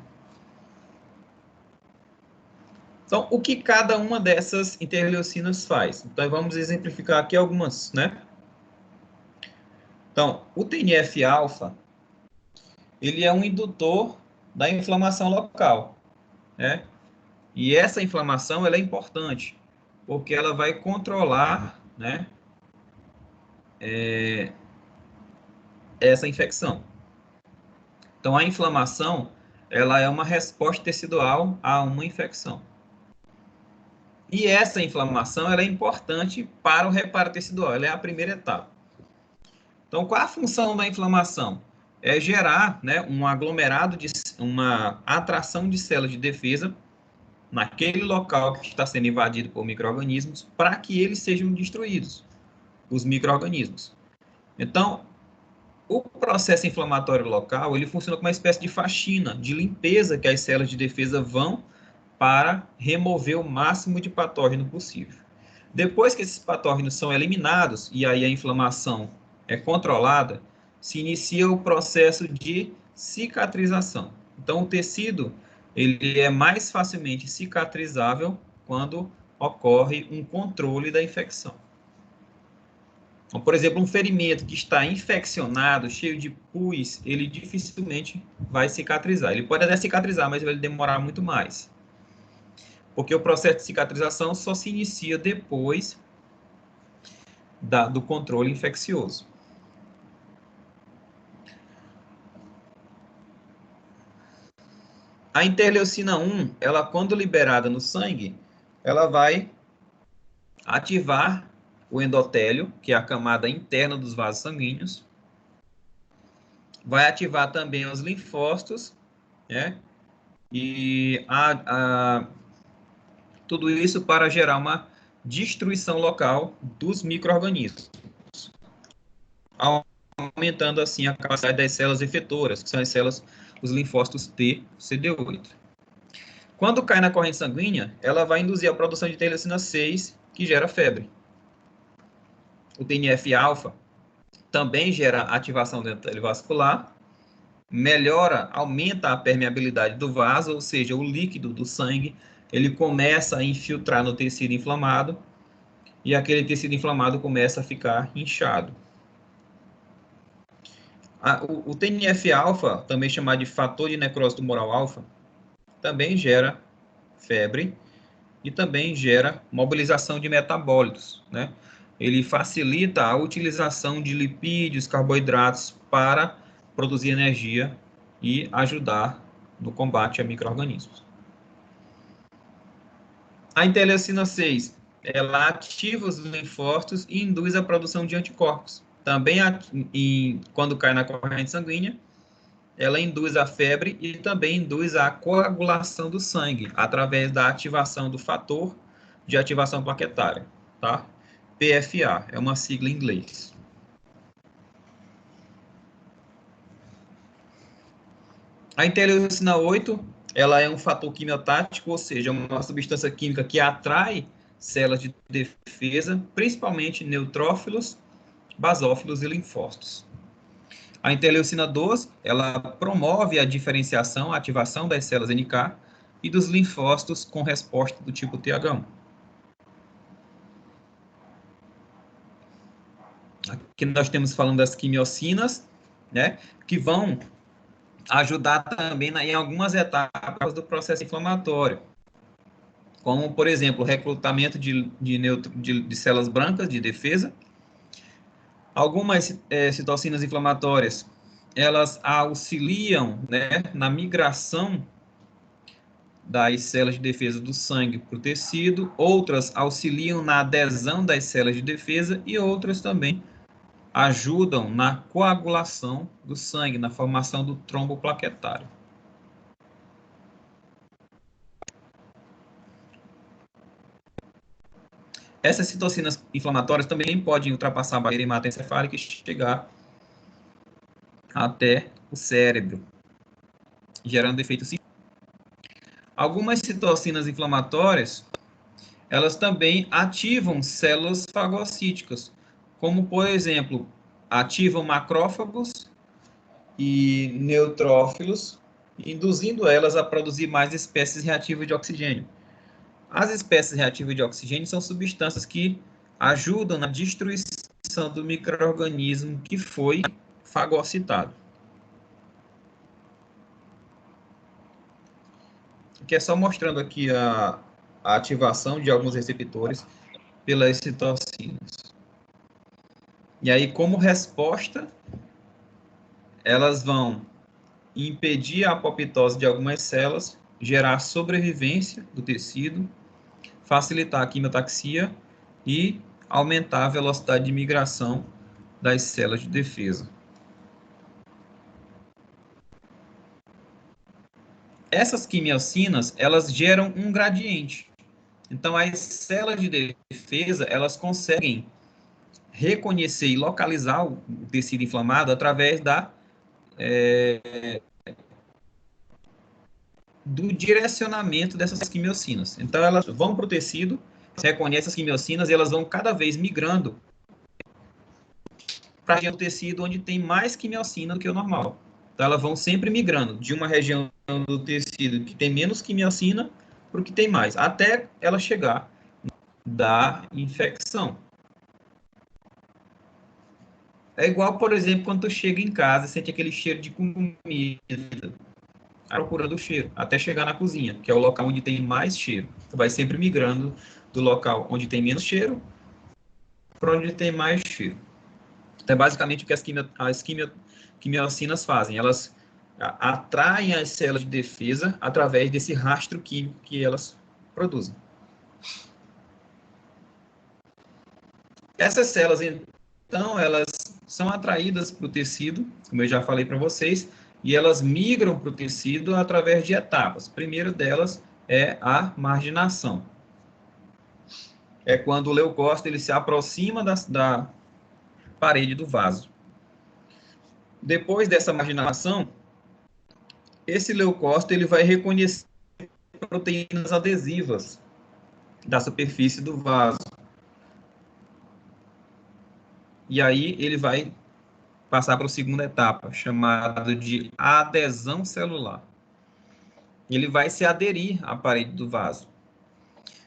Speaker 1: Então, o que cada uma dessas interleucinas faz? Então, vamos exemplificar aqui algumas, né? Então, o TNF-alfa, ele é um indutor da inflamação local, né? E essa inflamação, ela é importante, porque ela vai controlar, né, essa infecção. Então, a inflamação, ela é uma resposta tecidual a uma infecção. E essa inflamação, ela é importante para o reparo tecidual, ela é a primeira etapa. Então, qual a função da inflamação? É gerar, né, um aglomerado, uma atração de células de defesa naquele local que está sendo invadido por micro-organismos para que eles sejam destruídos, os micro-organismos. Então, o processo inflamatório local, ele funciona como uma espécie de faxina, de limpeza que as células de defesa vão para remover o máximo de patógeno possível. Depois que esses patógenos são eliminados, e aí a inflamação é controlada, se inicia o processo de cicatrização. Então, o tecido ele é mais facilmente cicatrizável quando ocorre um controle da infecção. Então, por exemplo, um ferimento que está infeccionado, cheio de pus, ele dificilmente vai cicatrizar. Ele pode até cicatrizar, mas vai demorar muito mais. Porque o processo de cicatrização só se inicia depois do controle infeccioso. A interleucina 1, ela quando liberada no sangue, ela vai ativar o endotélio, que é a camada interna dos vasos sanguíneos, vai ativar também os linfócitos, né? E tudo isso para gerar uma destruição local dos micro-organismos, aumentando assim a capacidade das células efetoras, que são as células, os linfócitos T, CD8. Quando cai na corrente sanguínea, ela vai induzir a produção de interleucina 6, que gera febre. O TNF-alfa também gera ativação do endotélio vascular, aumenta a permeabilidade do vaso, ou seja, o líquido do sangue, ele começa a infiltrar no tecido inflamado, e aquele tecido inflamado começa a ficar inchado. O TNF-alfa, também chamado de fator de necrose tumoral alfa, também gera febre e também gera mobilização de metabólitos, né? Ele facilita a utilização de lipídios, carboidratos para produzir energia e ajudar no combate a micro-organismos. A interleucina 6, ela ativa os linfócitos e induz a produção de anticorpos. Também, quando cai na corrente sanguínea, ela induz a febre e também induz a coagulação do sangue, através da ativação do fator de ativação plaquetária, tá? PFA, é uma sigla em inglês. A interleucina 8, ela é um fator quimiotático, ou seja, uma substância química que atrai células de defesa, principalmente neutrófilos, basófilos e linfócitos. A interleucina 12, ela promove a diferenciação, a ativação das células NK e dos linfócitos com resposta do tipo TH1. Aqui nós temos falando das quimiocinas, né, que vão ajudar também em algumas etapas do processo inflamatório, como, por exemplo, o recrutamento de células brancas de defesa. Algumas citocinas inflamatórias, elas auxiliam, né, na migração das células de defesa do sangue para o tecido, outras auxiliam na adesão das células de defesa e outras também ajudam na coagulação do sangue, na formação do trombo plaquetário. Essas citocinas inflamatórias também podem ultrapassar a barreira hematoencefálica e chegar até o cérebro, gerando efeitos. Algumas citocinas inflamatórias, elas também ativam células fagocíticas, como, por exemplo, ativam macrófagos e neutrófilos, induzindo elas a produzir mais espécies reativas de oxigênio. As espécies reativas de oxigênio são substâncias que ajudam na destruição do micro-organismo que foi fagocitado. Que é só mostrando aqui a ativação de alguns receptores pelas citocinas. E aí, como resposta, elas vão impedir a apoptose de algumas células, gerar sobrevivência do tecido, facilitar a quimiotaxia e aumentar a velocidade de migração das células de defesa. Essas quimiocinas, elas geram um gradiente. Então, as células de defesa, elas conseguem reconhecer e localizar o tecido inflamado através do direcionamento dessas quimiocinas. Então, elas vão para o tecido, reconhecem as quimiocinas e elas vão cada vez migrando para o tecido onde tem mais quimiocina do que o normal. Então, elas vão sempre migrando de uma região do tecido que tem menos quimiocina para o que tem mais, até ela chegar da infecção. É igual, por exemplo, quando tu chega em casa e sente aquele cheiro de comida, procurando o cheiro, até chegar na cozinha, que é o local onde tem mais cheiro. Tu vai sempre migrando do local onde tem menos cheiro para onde tem mais cheiro. Então, é basicamente o que as quimiocinas fazem. Elas atraem as células de defesa através desse rastro químico que elas produzem. Essas células, então, elas são atraídas para o tecido, como eu já falei para vocês, e elas migram para o tecido através de etapas. A primeira delas é a marginação. É quando o leucócito ele se aproxima da parede do vaso. Depois dessa marginação, esse leucócito ele vai reconhecer proteínas adesivas da superfície do vaso. E aí ele vai passar para a segunda etapa, chamada de adesão celular. Ele vai se aderir à parede do vaso.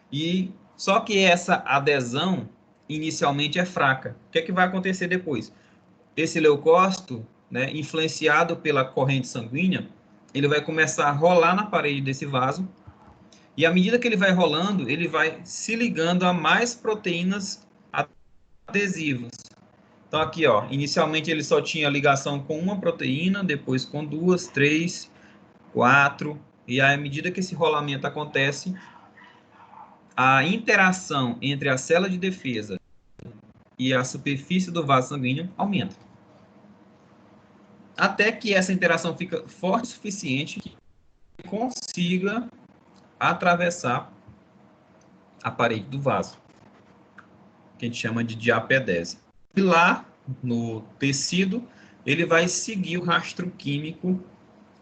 Speaker 1: E só que essa adesão inicialmente é fraca. O que é que vai acontecer depois? Esse leucócito, né, influenciado pela corrente sanguínea, ele vai começar a rolar na parede desse vaso, e à medida que ele vai rolando, ele vai se ligando a mais proteínas adesivas. Então aqui, ó, inicialmente ele só tinha ligação com uma proteína, depois com duas, três, quatro, e à medida que esse rolamento acontece, a interação entre a célula de defesa e a superfície do vaso sanguíneo aumenta. Até que essa interação fica forte o suficiente que consiga atravessar a parede do vaso, que a gente chama de diapedese. E lá, no tecido, ele vai seguir o rastro químico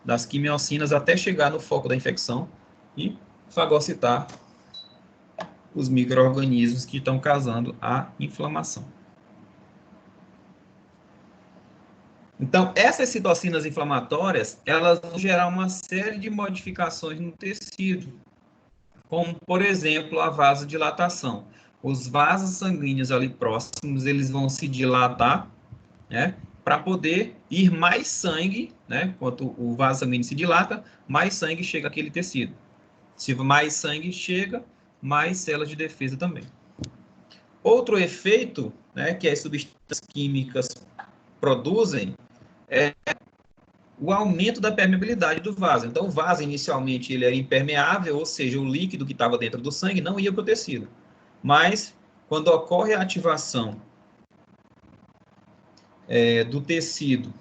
Speaker 1: das quimiocinas até chegar no foco da infecção e fagocitar os micro-organismos que estão causando a inflamação. Então, essas citocinas inflamatórias, elas vão gerar uma série de modificações no tecido, como, por exemplo, a vasodilatação. Os vasos sanguíneos ali próximos, eles vão se dilatar, né, para poder ir mais sangue, né, quanto o vaso sanguíneo se dilata, mais sangue chega àquele tecido. Se mais sangue chega, mais células de defesa também. Outro efeito, né, que as substâncias químicas produzem é o aumento da permeabilidade do vaso. Então, o vaso, inicialmente, ele era impermeável, ou seja, o líquido que estava dentro do sangue não ia para o tecido. Mas, quando ocorre a ativação do tecido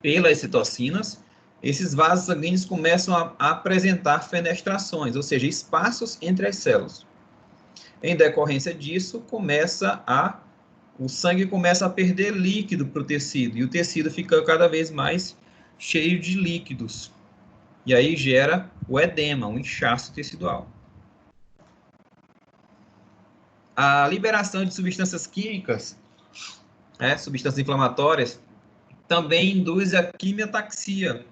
Speaker 1: pelas citocinas, esses vasos sanguíneos começam a apresentar fenestrações, ou seja, espaços entre as células. Em decorrência disso, o sangue começa a perder líquido para o tecido, e o tecido fica cada vez mais cheio de líquidos. E aí gera o edema, um inchaço tecidual. A liberação de substâncias químicas, substâncias inflamatórias, também induz a quimiotaxia,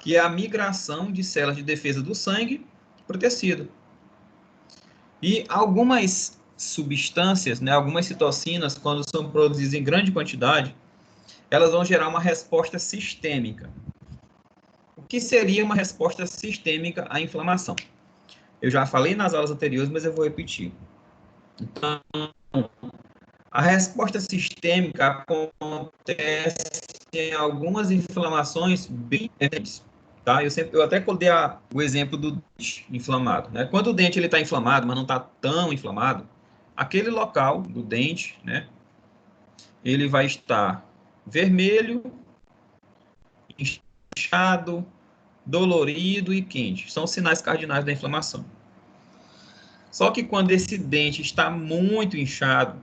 Speaker 1: que é a migração de células de defesa do sangue para o tecido. E algumas substâncias, né, algumas citocinas, quando são produzidas em grande quantidade, elas vão gerar uma resposta sistêmica. O que seria uma resposta sistêmica à inflamação? Eu já falei nas aulas anteriores, mas eu vou repetir. Então, a resposta sistêmica acontece em algumas inflamações bem diferentes. Tá? Eu até dei o exemplo do dente inflamado. Né? Quando o dente está inflamado, mas não está tão inflamado, aquele local do dente, né, ele vai estar vermelho, inchado, dolorido e quente. São os sinais cardinais da inflamação. Só que quando esse dente está muito inchado,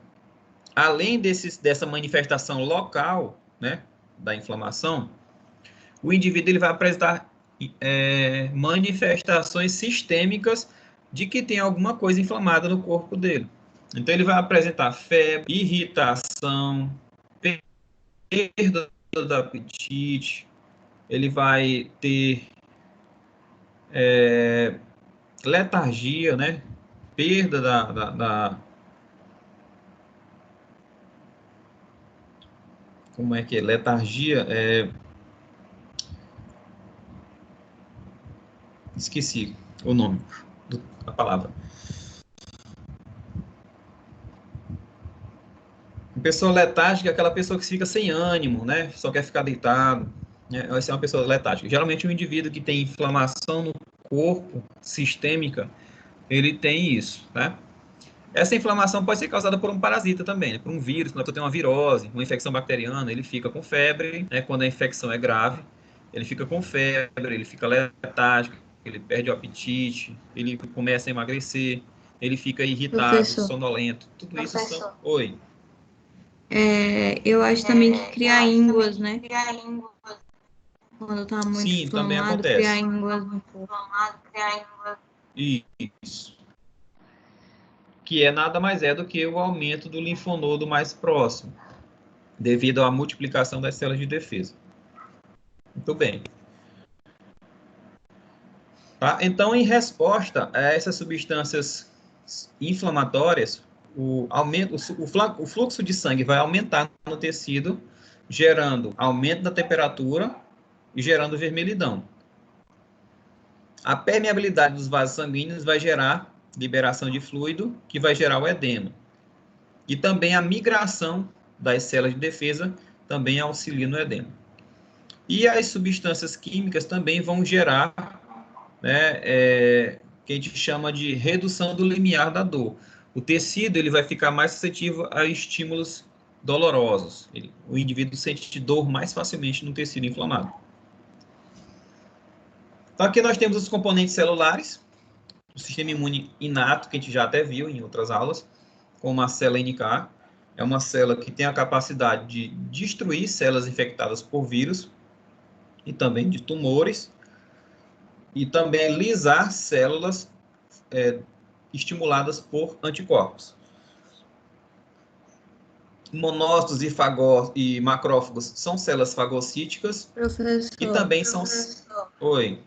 Speaker 1: além dessa manifestação local, né, da inflamação, o indivíduo ele vai apresentar manifestações sistêmicas de que tem alguma coisa inflamada no corpo dele. Então, ele vai apresentar febre, irritação, perda do apetite, ele vai ter letargia, né? Perda como é que é? Letargia esqueci o nome da palavra. Uma pessoa letárgica é aquela pessoa que fica sem ânimo, né? Só quer ficar deitado. Essa é uma pessoa letárgica. Geralmente, um indivíduo que tem inflamação no corpo sistêmica, ele tem isso, né? Essa inflamação pode ser causada por um parasita também, né? Por um vírus. Quando a pessoa tem uma virose, uma infecção bacteriana, ele fica com febre, né? Quando a infecção é grave, ele fica com febre, ele fica letárgico, ele perde o apetite, ele começa a emagrecer, ele fica irritado,
Speaker 2: Professor.
Speaker 1: sonolento. Tudo isso são... Oi.
Speaker 2: Eu acho também que cria ínguas, né? Quando tá muito
Speaker 1: Sim, também
Speaker 2: inflamado,
Speaker 1: acontece.
Speaker 2: cria ínguas no corpo.
Speaker 1: Isso. Que nada mais é do que o aumento do linfonodo mais próximo. devido à multiplicação das células de defesa. Muito bem. Tá? Então, em resposta a essas substâncias inflamatórias, o fluxo de sangue vai aumentar no tecido, gerando aumento da temperatura e gerando vermelhidão. A permeabilidade dos vasos sanguíneos vai gerar liberação de fluido, que vai gerar o edema. E também a migração das células de defesa também auxilia no edema. E as substâncias químicas também vão gerar, né, que a gente chama de redução do limiar da dor. O tecido ele vai ficar mais suscetível a estímulos dolorosos. O indivíduo sente dor mais facilmente no tecido inflamado. Então, aqui nós temos os componentes celulares, o sistema imune inato, que a gente já até viu em outras aulas, como a célula NK. É uma célula que tem a capacidade de destruir células infectadas por vírus e também de tumores, e também lisar células estimuladas por anticorpos. Monócitos e macrófagos são células fagocíticas.
Speaker 2: Professor,
Speaker 1: e também são... Oi.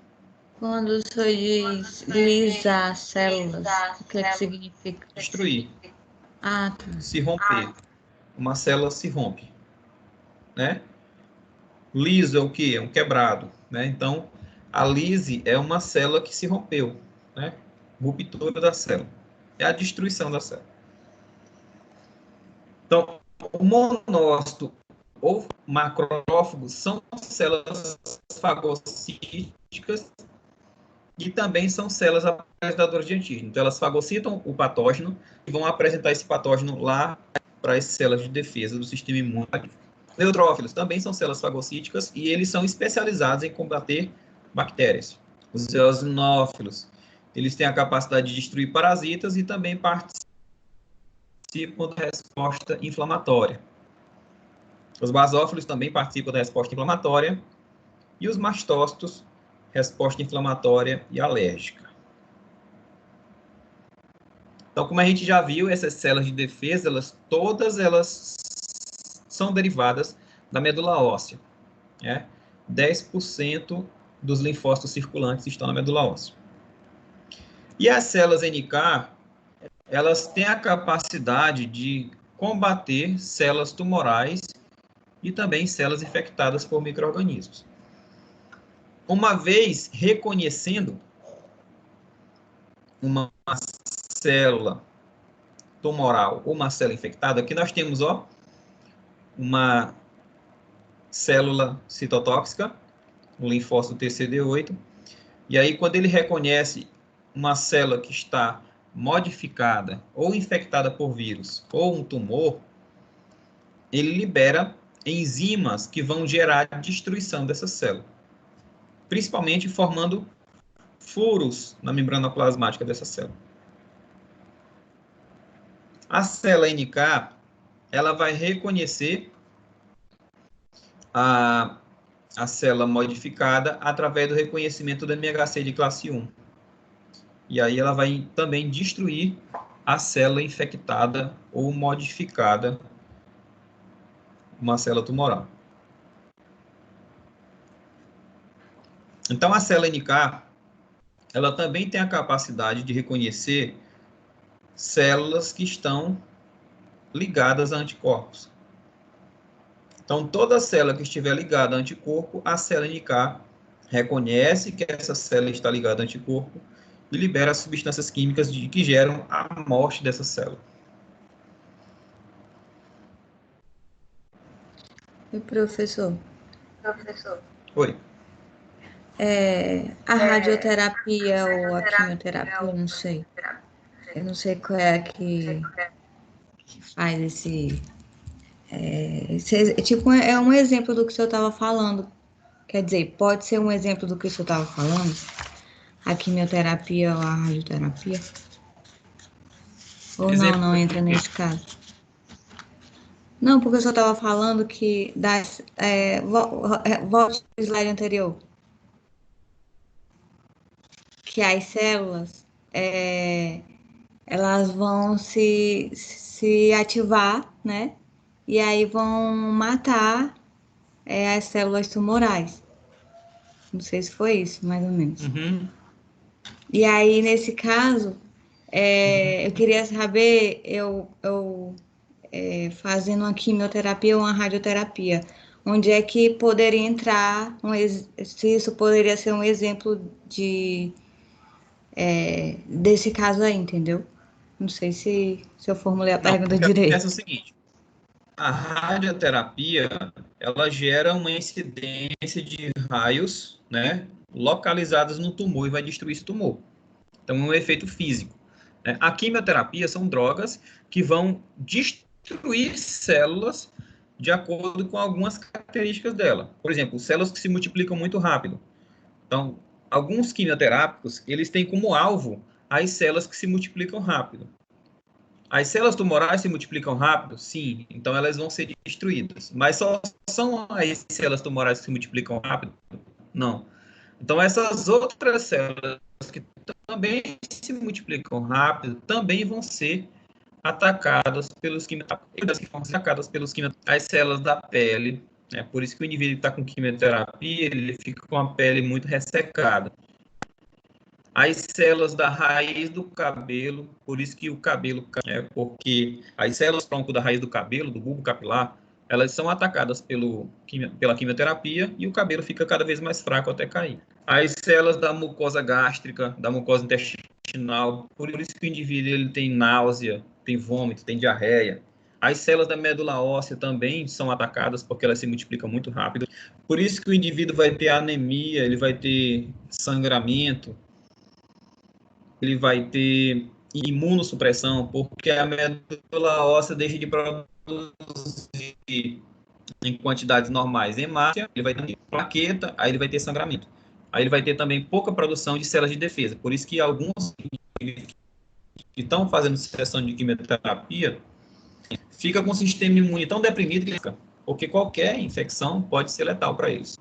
Speaker 2: Quando o senhor diz lisar células, o que significa?
Speaker 1: Destruir.
Speaker 2: Ah, tá.
Speaker 1: Se romper. Uma célula se rompe, né? Liso é o quê? É um quebrado, né? Então, a lise é uma célula que se rompeu, né? Ruptura da célula. É a destruição da célula. Então, o monócito ou macrófago são células fagocíticas e também são células apresentadoras de antígeno. Então, elas fagocitam o patógeno e vão apresentar esse patógeno lá para as células de defesa do sistema imune. Neutrófilos também são células fagocíticas e eles são especializados em combater bactérias. Os eosinófilos, eles têm a capacidade de destruir parasitas e também participam da resposta inflamatória. Os basófilos também participam da resposta inflamatória e os mastócitos, resposta inflamatória e alérgica. Então, como a gente já viu, essas células de defesa, todas elas são derivadas da medula óssea. 10% dos linfócitos circulantes estão na medula óssea. E as células NK, elas têm a capacidade de combater células tumorais e também células infectadas por micro-organismos. Uma vez reconhecendo uma célula tumoral ou uma célula infectada, aqui nós temos uma célula citotóxica, o linfócito TCD8, e aí quando ele reconhece uma célula que está modificada ou infectada por vírus ou um tumor, ele libera enzimas que vão gerar a destruição dessa célula, principalmente formando furos na membrana plasmática dessa célula. A célula NK, ela vai reconhecer a célula modificada através do reconhecimento do MHC de classe 1. E aí ela vai também destruir a célula infectada ou modificada, uma célula tumoral. Então, a célula NK, ela também tem a capacidade de reconhecer células que estão ligadas a anticorpos. Então, toda célula que estiver ligada a anticorpo, a célula NK reconhece que essa célula está ligada a anticorpo e libera substâncias químicas que geram a morte dessa célula.
Speaker 2: E professor?
Speaker 1: Oi.
Speaker 2: A radioterapia ou a quimioterapia, eu não sei. Eu não sei qual é a que faz esse tipo, é um exemplo do que o senhor estava falando. Quer dizer, pode ser um exemplo do que o senhor estava falando? A quimioterapia ou a radioterapia? Ou
Speaker 1: Exemplo
Speaker 2: não entra nesse caso? Não, porque o senhor estava falando que volte ao slide anterior. Que as células elas vão se ativar, né? e aí vão matar as células tumorais. Não sei se foi isso, mais ou menos.
Speaker 1: Uhum.
Speaker 2: E aí, nesse caso, eu queria saber, fazendo uma quimioterapia ou uma radioterapia, onde é que poderia entrar, se isso poderia ser um exemplo desse caso aí, entendeu? Não sei se eu formulei a
Speaker 1: Não,
Speaker 2: pergunta
Speaker 1: porque acontece
Speaker 2: direito.
Speaker 1: o seguinte, a radioterapia, ela gera uma incidência de raios, né, localizados no tumor e vai destruir esse tumor. Então, é um efeito físico, né? A quimioterapia são drogas que vão destruir células de acordo com algumas características dela. Por exemplo, células que se multiplicam muito rápido. Então, alguns quimioterápicos, eles têm como alvo as células que se multiplicam rápido. As células tumorais se multiplicam rápido? Sim, então elas vão ser destruídas. Mas só são as células tumorais que se multiplicam rápido? Não. Então, essas outras células que também se multiplicam rápido também vão ser atacadas pelos quimioterápicos. As células da pele, né? Por isso que o indivíduo que está com quimioterapia, ele fica com a pele muito ressecada. As células da raiz do cabelo, por isso que o cabelo, porque as células tronco da raiz do cabelo, do bulbo capilar, elas são atacadas pela quimioterapia e o cabelo fica cada vez mais fraco até cair. As células da mucosa gástrica, da mucosa intestinal, por isso que o indivíduo ele tem náusea, tem vômito, tem diarreia. As células da medula óssea também são atacadas porque elas se multiplicam muito rápido. Por isso que o indivíduo vai ter anemia, ele vai ter sangramento, ele vai ter imunossupressão, porque a medula óssea deixa de produzir em quantidades normais hemácia, ele vai ter plaqueta, aí ele vai ter sangramento. Aí ele vai ter também pouca produção de células de defesa. Por isso que alguns que estão fazendo sessão de quimioterapia fica com o sistema imune tão deprimido que fica, porque qualquer infecção pode ser letal para eles.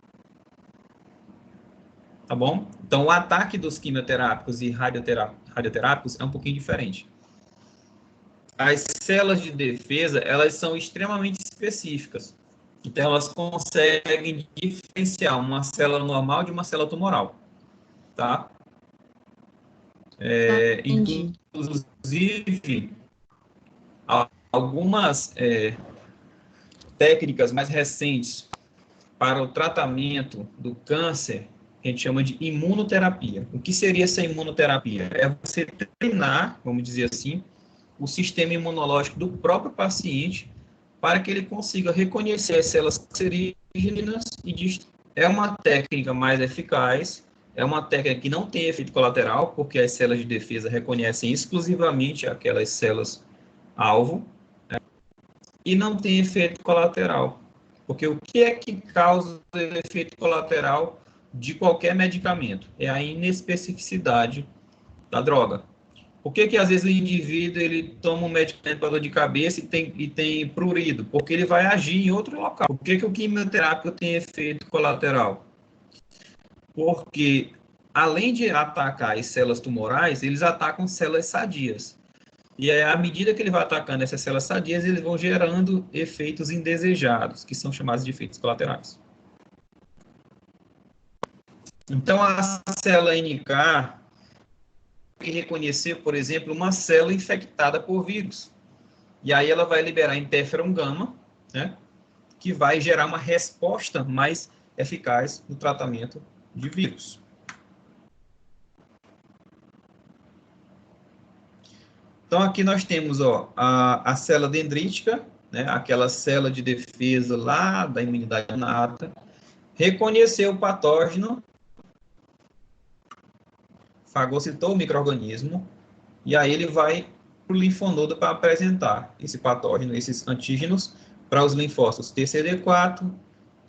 Speaker 1: Tá bom? Então, o ataque dos quimioterápicos e radioterápicos é um pouquinho diferente. As células de defesa, elas são extremamente específicas. Então, elas conseguem diferenciar uma célula normal de uma célula tumoral, tá?
Speaker 2: Entendi.
Speaker 1: Inclusive, algumas técnicas mais recentes para o tratamento do câncer, que a gente chama de imunoterapia. O que seria essa imunoterapia? É você treinar, vamos dizer assim, o sistema imunológico do próprio paciente para que ele consiga reconhecer as células cancerígenas e destruir. É uma técnica mais eficaz, é uma técnica que não tem efeito colateral, porque as células de defesa reconhecem exclusivamente aquelas células alvo, né? E não tem efeito colateral. Porque o que é que causa o efeito colateral de qualquer medicamento? É a inespecificidade da droga. Por que às vezes o indivíduo ele toma um medicamento para dor de cabeça e tem prurido? Porque ele vai agir em outro local. Por que o quimioterápico tem efeito colateral? Porque além de atacar as células tumorais, eles atacam células sadias. E aí, à medida que ele vai atacando essas células sadias, eles vão gerando efeitos indesejados, que são chamados de efeitos colaterais. Então, a célula NK que reconhecer, por exemplo, uma célula infectada por vírus. E aí ela vai liberar interferon gama, né, que vai gerar uma resposta mais eficaz no tratamento de vírus. Então, aqui nós temos a célula dendrítica, né, aquela célula de defesa lá da imunidade inata, reconheceu o patógeno, fagocitou o micro-organismo, e aí ele vai para o linfonodo para apresentar esse patógeno, esses antígenos, para os linfócitos TCD4,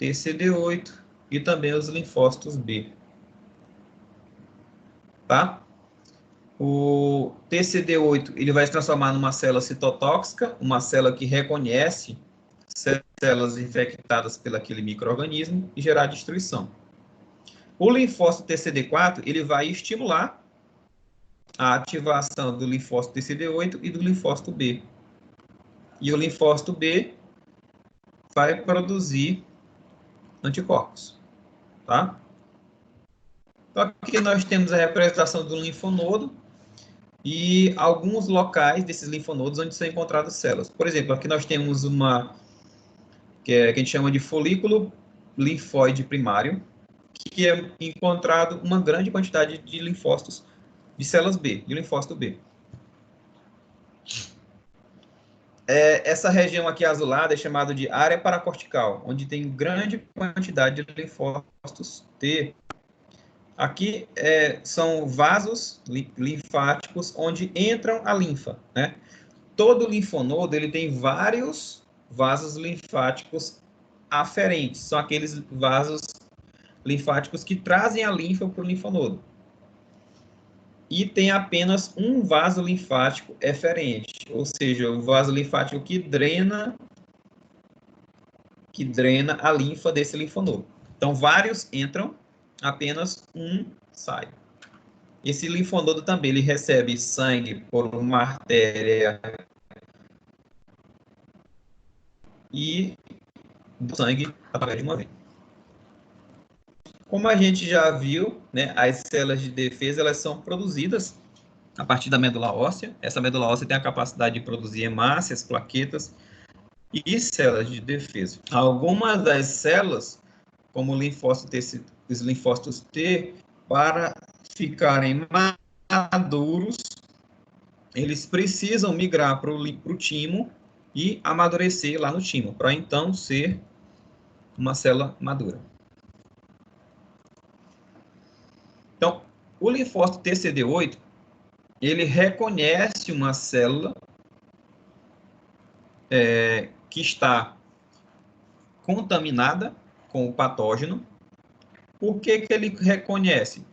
Speaker 1: TCD8 e também os linfócitos B. Tá? O TCD8 ele vai se transformar numa célula citotóxica, uma célula que reconhece células infectadas pelo aquele micro-organismo e gerar destruição. O linfócito TCD4 ele vai estimular a ativação do linfócito TCD8 e do linfócito B. E o linfócito B vai produzir anticorpos, tá? Então, aqui nós temos a representação do linfonodo e alguns locais desses linfonodos onde são encontradas células. Por exemplo, aqui nós temos uma que a gente chama de folículo linfóide primário, que é encontrado uma grande quantidade de linfócitos de células B, de linfócito B. Essa região aqui azulada é chamada de área paracortical, onde tem grande quantidade de linfócitos T. Aqui são vasos linfáticos onde entram a linfa, né? Todo linfonodo ele tem vários vasos linfáticos aferentes, são aqueles vasos linfáticos que trazem a linfa para o linfonodo. E tem apenas um vaso linfático eferente, ou seja, o vaso linfático que drena a linfa desse linfonodo. Então, vários entram, apenas um sai. Esse linfonodo também ele recebe sangue por uma artéria e sangue através de uma veia. Como a gente já viu, né, as células de defesa elas são produzidas a partir da medula óssea. Essa medula óssea tem a capacidade de produzir hemácias, plaquetas e células de defesa. Algumas das células, como os linfócitos T, para ficarem maduros, eles precisam migrar para o timo e amadurecer lá no timo, para então ser uma célula madura. Então, o linfócito TCD8, ele reconhece uma célula que está contaminada com o patógeno. Por que ele reconhece?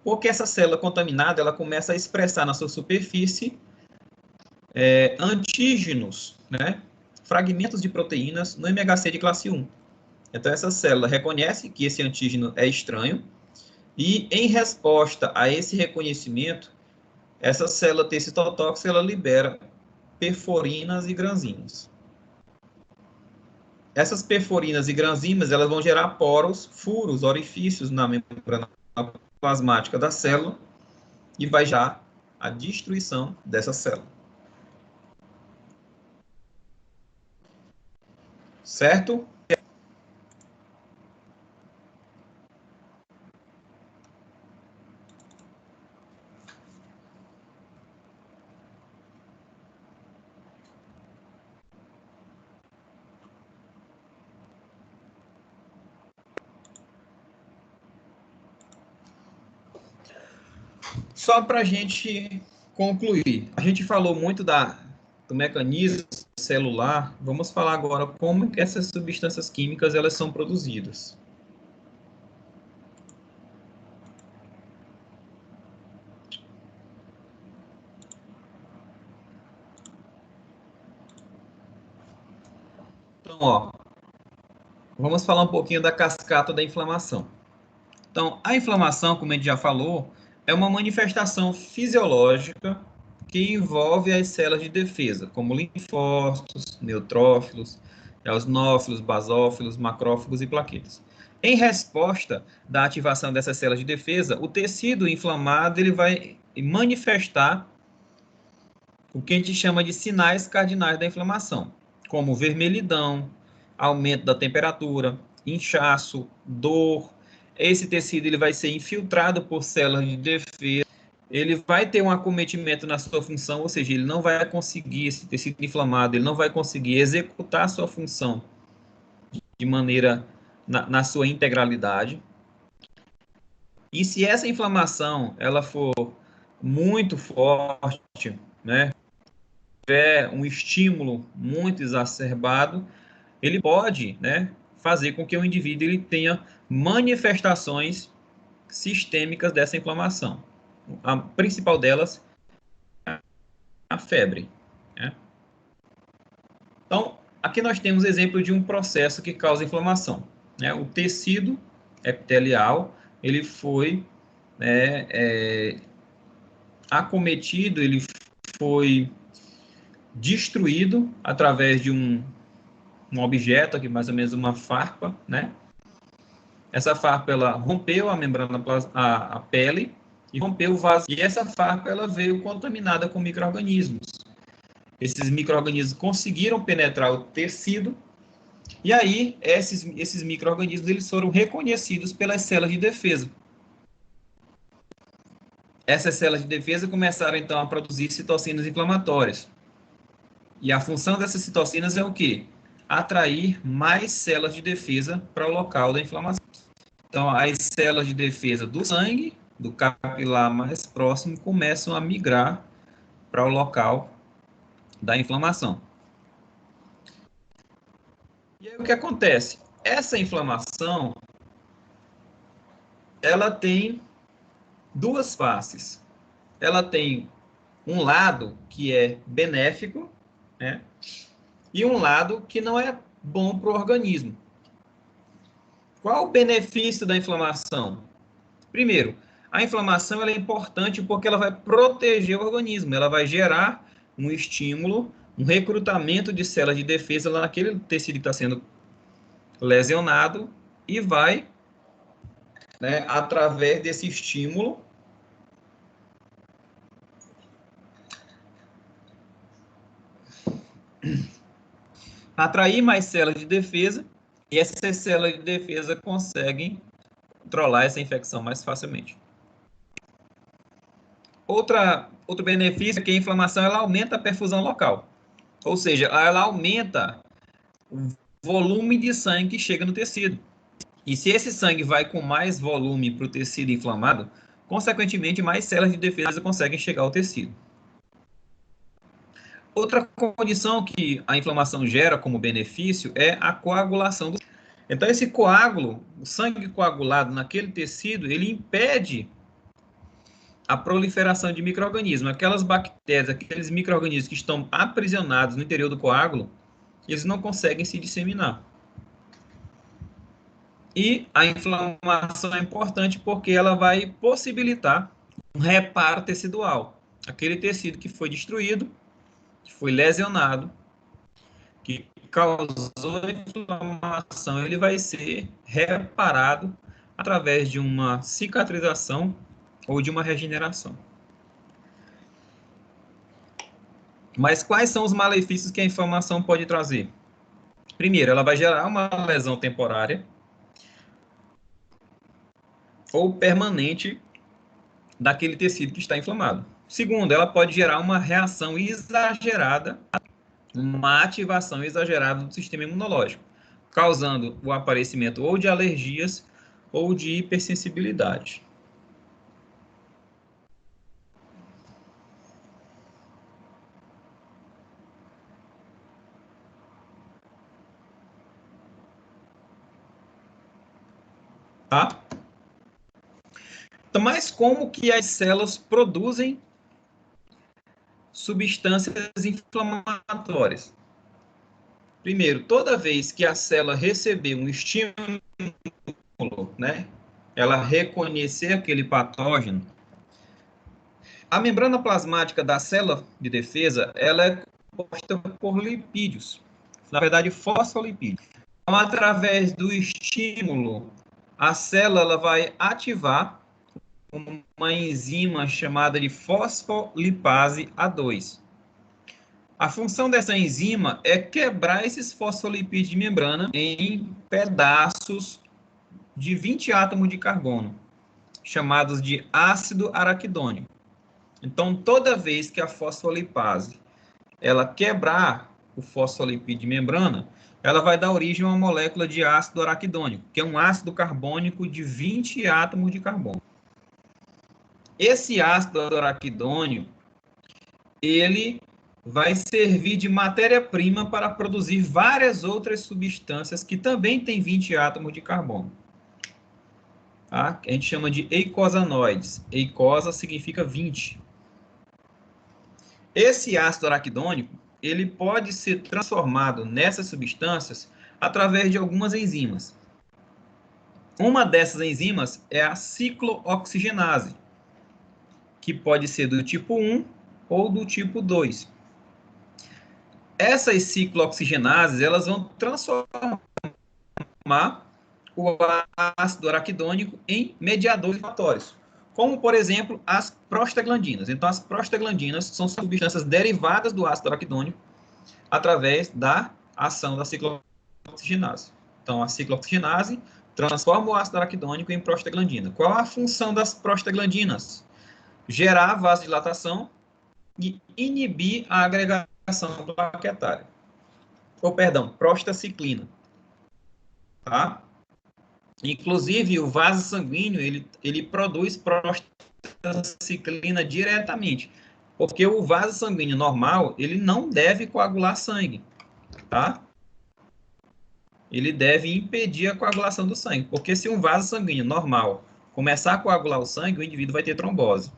Speaker 1: Porque essa célula contaminada, ela começa a expressar na sua superfície antígenos, né? Fragmentos de proteínas no MHC de classe 1. Então, essa célula reconhece que esse antígeno é estranho e, em resposta a esse reconhecimento, essa célula T citotóxica ela libera perforinas e granzimas. Essas perforinas e granzimas elas vão gerar poros, furos, orifícios na membrana plasmática da célula e vai gerar a destruição dessa célula. Certo? Só para a gente concluir, a gente falou muito do mecanismo celular, vamos falar agora como que essas substâncias químicas elas são produzidas. Então, ó, vamos falar um pouquinho da cascata da inflamação. Então, a inflamação, como a gente já falou, é uma manifestação fisiológica que envolve as células de defesa, como linfócitos, neutrófilos, eosinófilos, basófilos, macrófagos e plaquetas. Em resposta da ativação dessas células de defesa, o tecido inflamado ele vai manifestar o que a gente chama de sinais cardinais da inflamação, como vermelhidão, aumento da temperatura, inchaço, dor. Esse tecido ele vai ser infiltrado por células de defesa, ele vai ter um acometimento na sua função, ou seja, ele não vai conseguir, esse tecido inflamado, ele não vai conseguir executar a sua função de maneira, na sua integralidade. E se essa inflamação, ela for muito forte, né, tiver um estímulo muito exacerbado, ele pode, né, fazer com que o indivíduo ele tenha manifestações sistêmicas dessa inflamação. A principal delas é a febre, né? Então, aqui nós temos exemplo de um processo que causa inflamação, né? O tecido epitelial, ele foi acometido, ele foi destruído através de um objeto aqui, mais ou menos uma farpa, né? Essa farpa, ela rompeu a membrana, a pele, e rompeu o vaso. E essa farpa, ela veio contaminada com micro-organismos. Esses micro-organismos conseguiram penetrar o tecido, e aí esses micro-organismos eles foram reconhecidos pelas células de defesa. Essas células de defesa começaram, então, a produzir citocinas inflamatórias. E a função dessas citocinas é o quê? Atrair mais células de defesa para o local da inflamação. Então, as células de defesa do sangue, do capilar mais próximo, começam a migrar para o local da inflamação. E aí o que acontece? Essa inflamação, ela tem duas faces. Ela tem um lado que é benéfico, né? E um lado que não é bom para o organismo. Qual o benefício da inflamação? Primeiro, a inflamação ela é importante porque ela vai proteger o organismo, ela vai gerar um estímulo, um recrutamento de células de defesa lá naquele tecido que está sendo lesionado e vai, né, através desse estímulo, atrair mais células de defesa e essas células de defesa conseguem controlar essa infecção mais facilmente. Outro benefício é que a inflamação ela aumenta a perfusão local. Ou seja, ela aumenta o volume de sangue que chega no tecido. E se esse sangue vai com mais volume para o tecido inflamado, consequentemente, mais células de defesa conseguem chegar ao tecido. Outra condição que a inflamação gera como benefício é a coagulação do sangue. Então, esse coágulo, o sangue coagulado naquele tecido, ele impede a proliferação de micro-organismos. Aquelas bactérias, aqueles micro-organismos que estão aprisionados no interior do coágulo, eles não conseguem se disseminar. E a inflamação é importante porque ela vai possibilitar um reparo tecidual. Aquele tecido que foi destruído, que foi lesionado, que causou inflamação, ele vai ser reparado através de uma cicatrização ou de uma regeneração. Mas quais são os malefícios que a inflamação pode trazer? Primeiro, ela vai gerar uma lesão temporária ou permanente daquele tecido que está inflamado. Segundo, ela pode gerar uma reação exagerada, uma ativação exagerada do sistema imunológico, causando o aparecimento ou de alergias ou de hipersensibilidade. Tá? Então, mas como que as células produzem substâncias inflamatórias? Primeiro, toda vez que a célula receber um estímulo, né, ela reconhecer aquele patógeno, a membrana plasmática da célula de defesa, ela é composta por lipídios, na verdade, fosfolipídios. Então, através do estímulo, a célula ela vai ativar uma enzima chamada de fosfolipase A2. A função dessa enzima é quebrar esses fosfolipídios de membrana em pedaços de 20 átomos de carbono, chamados de ácido araquidônico. Então, toda vez que a fosfolipase ela quebrar o fosfolipídio de membrana, ela vai dar origem a uma molécula de ácido araquidônico, que é um ácido carbônico de 20 átomos de carbono. Esse ácido araquidônico, ele vai servir de matéria-prima para produzir várias outras substâncias que também têm 20 átomos de carbono. Tá? A gente chama de eicosanoides. Eicosa significa 20. Esse ácido araquidônico, ele pode ser transformado nessas substâncias através de algumas enzimas. Uma dessas enzimas é a ciclooxigenase, que pode ser do tipo 1 ou do tipo 2. essas ciclooxigenases, elas vão transformar o ácido araquidônico em mediadores inflamatórios, como, por exemplo, as prostaglandinas. Então, as prostaglandinas são substâncias derivadas do ácido araquidônico através da ação da ciclooxigenase. Então, a ciclooxigenase transforma o ácido araquidônico em prostaglandina. Qual a função das prostaglandinas? Gerar vasodilatação e inibir a agregação plaquetária. Prostaciclina. Tá? Inclusive, o vaso sanguíneo, ele produz prostaciclina diretamente, porque o vaso sanguíneo normal, ele não deve coagular sangue, tá? Ele deve impedir a coagulação do sangue, porque se um vaso sanguíneo normal começar a coagular o sangue, o indivíduo vai ter trombose.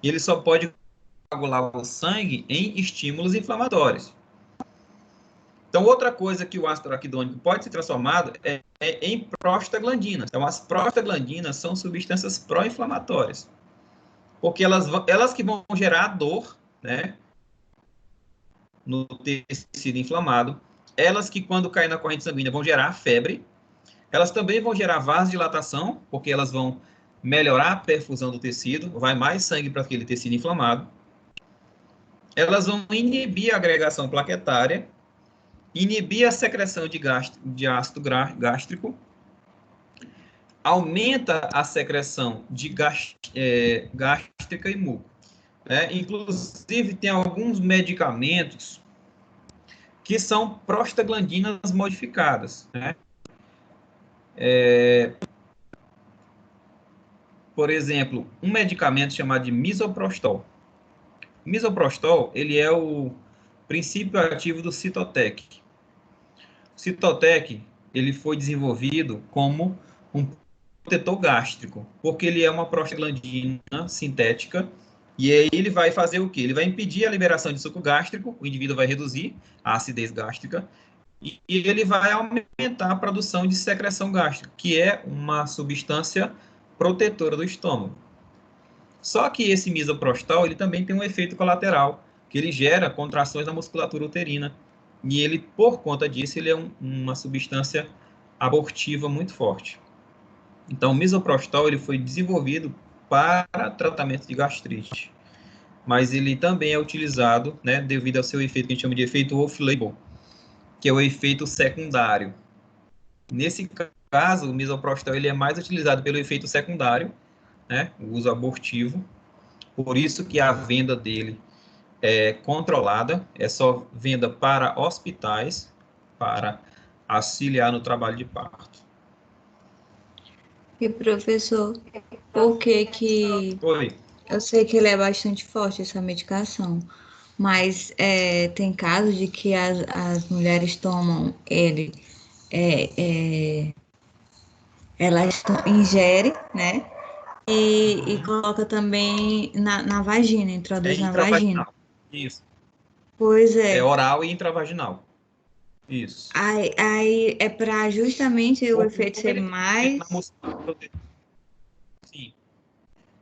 Speaker 1: E ele só pode coagular o sangue em estímulos inflamatórios. Então, outra coisa que o ácido araquidônico pode ser transformado é em prostaglandinas. Então, as prostaglandinas são substâncias pró-inflamatórias, porque elas que vão gerar dor, né, no tecido inflamado, elas que, quando caem na corrente sanguínea, vão gerar febre, elas também vão gerar vasodilatação, porque elas vão melhorar a perfusão do tecido, vai mais sangue para aquele tecido inflamado, elas vão inibir a agregação plaquetária, inibir a secreção de ácido gástrico, aumenta a secreção de gástrica e muco. Inclusive, tem alguns medicamentos que são prostaglandinas modificadas. Né? Por exemplo, um medicamento chamado de misoprostol. O misoprostol, ele é o princípio ativo do Cytotec. O Cytotec, ele foi desenvolvido como um protetor gástrico, porque ele é uma prostaglandina sintética, e aí ele vai fazer o quê? Ele vai impedir a liberação de suco gástrico, o indivíduo vai reduzir a acidez gástrica, e ele vai aumentar a produção de secreção gástrica, que é uma substância protetora do estômago. Só que esse misoprostol, ele também tem um efeito colateral, que ele gera contrações na musculatura uterina, e ele, por conta disso, ele é uma substância abortiva muito forte. Então, o misoprostol, ele foi desenvolvido para tratamento de gastrite, mas ele também é utilizado, né, devido ao seu efeito que a gente chama de efeito off-label, que é o efeito secundário. Nesse caso, o misoprostol, ele é mais utilizado pelo efeito secundário, né, o uso abortivo, por isso que a venda dele é controlada, é só venda para hospitais, para auxiliar no trabalho de parto.
Speaker 2: E professor, por que que...
Speaker 1: Oi.
Speaker 2: Eu sei que ele é bastante forte, essa medicação, mas tem casos de que as mulheres tomam ele, elas ingerem, né? E coloca também na vagina, introduz na vagina.
Speaker 1: Isso.
Speaker 2: Pois é.
Speaker 1: É oral e intravaginal. Isso.
Speaker 2: Aí é para justamente o efeito ser mais...
Speaker 1: Sim.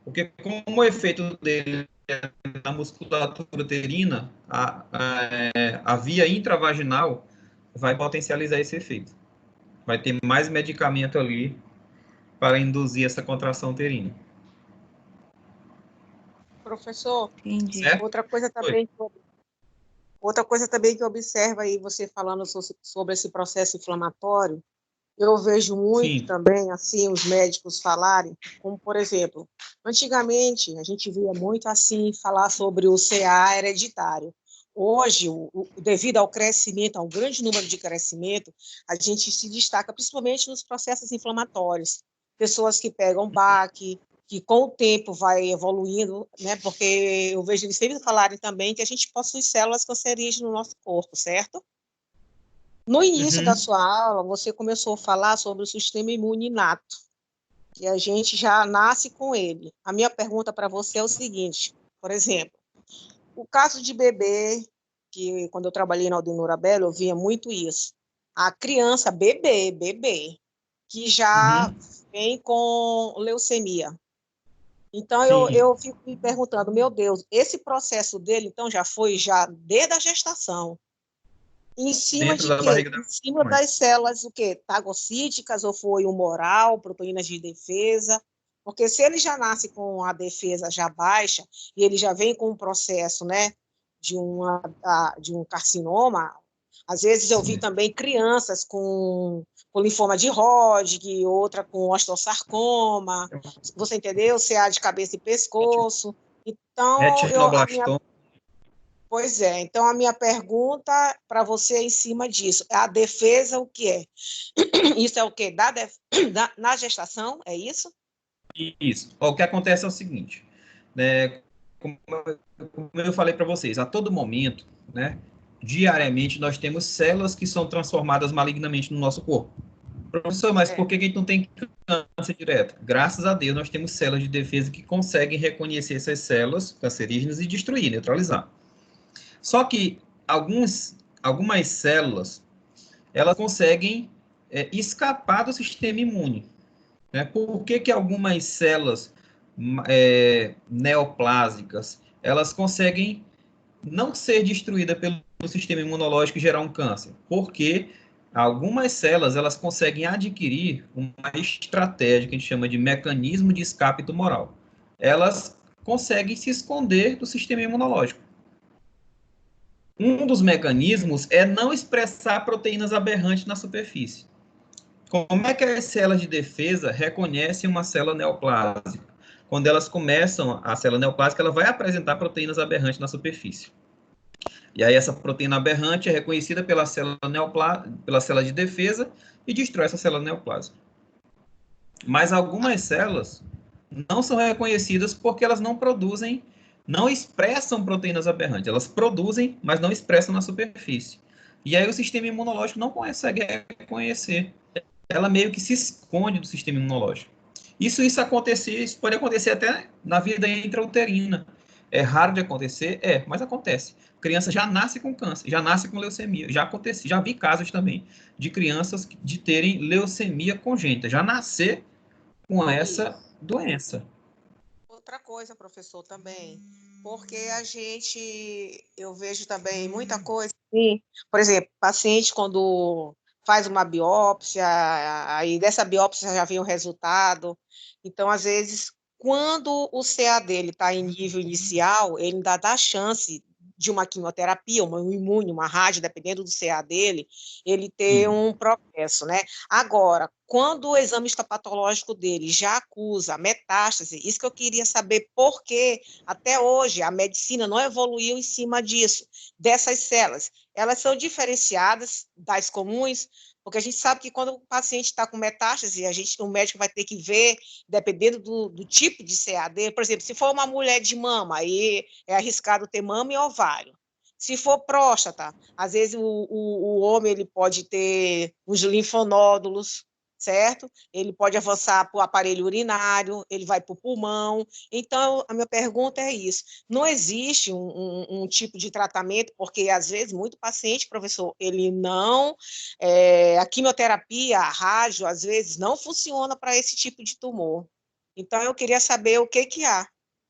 Speaker 1: Porque como o efeito dele é na musculatura uterina, a via intravaginal vai potencializar esse efeito. Vai ter mais medicamento ali para induzir essa contração uterina.
Speaker 3: Professor,
Speaker 2: Entendi.
Speaker 3: outra coisa também que observa aí, você falando sobre esse processo inflamatório, eu vejo muito
Speaker 1: Sim.
Speaker 3: também, assim, os médicos falarem, como, por exemplo, antigamente a gente via muito, assim, falar sobre o CA hereditário. Hoje, devido ao crescimento, ao grande número de crescimento, a gente se destaca principalmente nos processos inflamatórios. Pessoas que pegam BAC, que com o tempo vai evoluindo, né? Porque eu vejo eles sempre falarem também que a gente possui células cancerígenas no nosso corpo, certo? No início da sua aula, você começou a falar sobre o sistema imune inato, que a gente já nasce com ele. A minha pergunta para você é o seguinte, por exemplo, o caso de bebê, que quando eu trabalhei na Aldenora Belo, eu via muito isso. A criança, bebê, que já vem com leucemia. Então,
Speaker 1: Sim,
Speaker 3: eu fico me perguntando, meu Deus, esse processo dele, então, já foi já desde a gestação. Em cima
Speaker 1: dentro
Speaker 3: de
Speaker 1: da
Speaker 3: quê?
Speaker 1: barriga da
Speaker 3: Em cima
Speaker 1: mãe.
Speaker 3: das células, o quê? Fagocíticas ou foi humoral, proteínas de defesa? Porque se ele já nasce com a defesa já baixa e ele já vem com um processo, né, de um carcinoma, às vezes eu vi
Speaker 1: Sim.
Speaker 3: também crianças com linfoma de Hodgkin, outra com osteosarcoma, você entendeu? CA de cabeça e pescoço. Então, a minha
Speaker 1: Retinoblastoma.
Speaker 3: Pois é, então a minha pergunta para você é em cima disso. A defesa, o que é? Isso é o quê? Na gestação, é isso?
Speaker 1: Isso. Ó, o que acontece é o seguinte, né? Como, como eu falei para vocês, a todo momento, né? Diariamente nós temos células que são transformadas malignamente no nosso corpo. Professor, mas
Speaker 3: É.
Speaker 1: por que a gente não tem câncer direto? Graças a Deus nós temos células de defesa que conseguem reconhecer essas células cancerígenas e destruir, neutralizar. Só que algumas células, elas conseguem escapar do sistema imune. Né? Por que algumas células neoplásicas, elas conseguem não ser destruídas pelo sistema imunológico e gerar um câncer? Porque algumas células, elas conseguem adquirir uma estratégia que a gente chama de mecanismo de escape tumoral. Elas conseguem se esconder do sistema imunológico. Um dos mecanismos é não expressar proteínas aberrantes na superfície. Como é que as células de defesa reconhecem uma célula neoplásica? Quando elas começam, a célula neoplásica ela vai apresentar proteínas aberrantes na superfície. E aí essa proteína aberrante é reconhecida pela célula de defesa e destrói essa célula neoplásica. Mas algumas células não são reconhecidas porque elas não produzem, não expressam proteínas aberrantes. Elas produzem, mas não expressam na superfície. E aí o sistema imunológico não consegue reconhecer. Ela meio que se esconde do sistema imunológico. Isso pode acontecer até na vida intrauterina. É raro de acontecer? É, mas acontece. Criança já nasce com câncer, já nasce com leucemia. Já vi casos também de crianças de terem leucemia congênita, já nascer com essa doença.
Speaker 3: Outra coisa, professor, também, porque eu vejo também muita coisa. Sim. Por exemplo, paciente quando faz uma biópsia, aí dessa biópsia já vem o resultado. Então, às vezes, quando o CA dele está em nível inicial, ele ainda dá chance de uma quimioterapia, uma imune, uma rádio, dependendo do CA dele, ele ter
Speaker 1: Sim.
Speaker 3: um progresso, né? Agora, quando o exame histopatológico dele já acusa metástase, isso que eu queria saber por que até hoje a medicina não evoluiu em cima disso, dessas células. Elas são diferenciadas das comuns, porque a gente sabe que quando o paciente está com metástase, o médico vai ter que ver, dependendo do tipo de CAD, por exemplo, se for uma mulher de mama, aí é arriscado ter mama e ovário. Se for próstata, às vezes o homem ele pode ter os linfonódulos, certo? Ele pode avançar para o aparelho urinário, ele vai para o pulmão. Então, a minha pergunta é isso. Não existe um tipo de tratamento, porque, às vezes, muito paciente, professor, ele não... a quimioterapia, a rádio, às vezes, não funciona para esse tipo de tumor. Então, eu queria saber o que que há.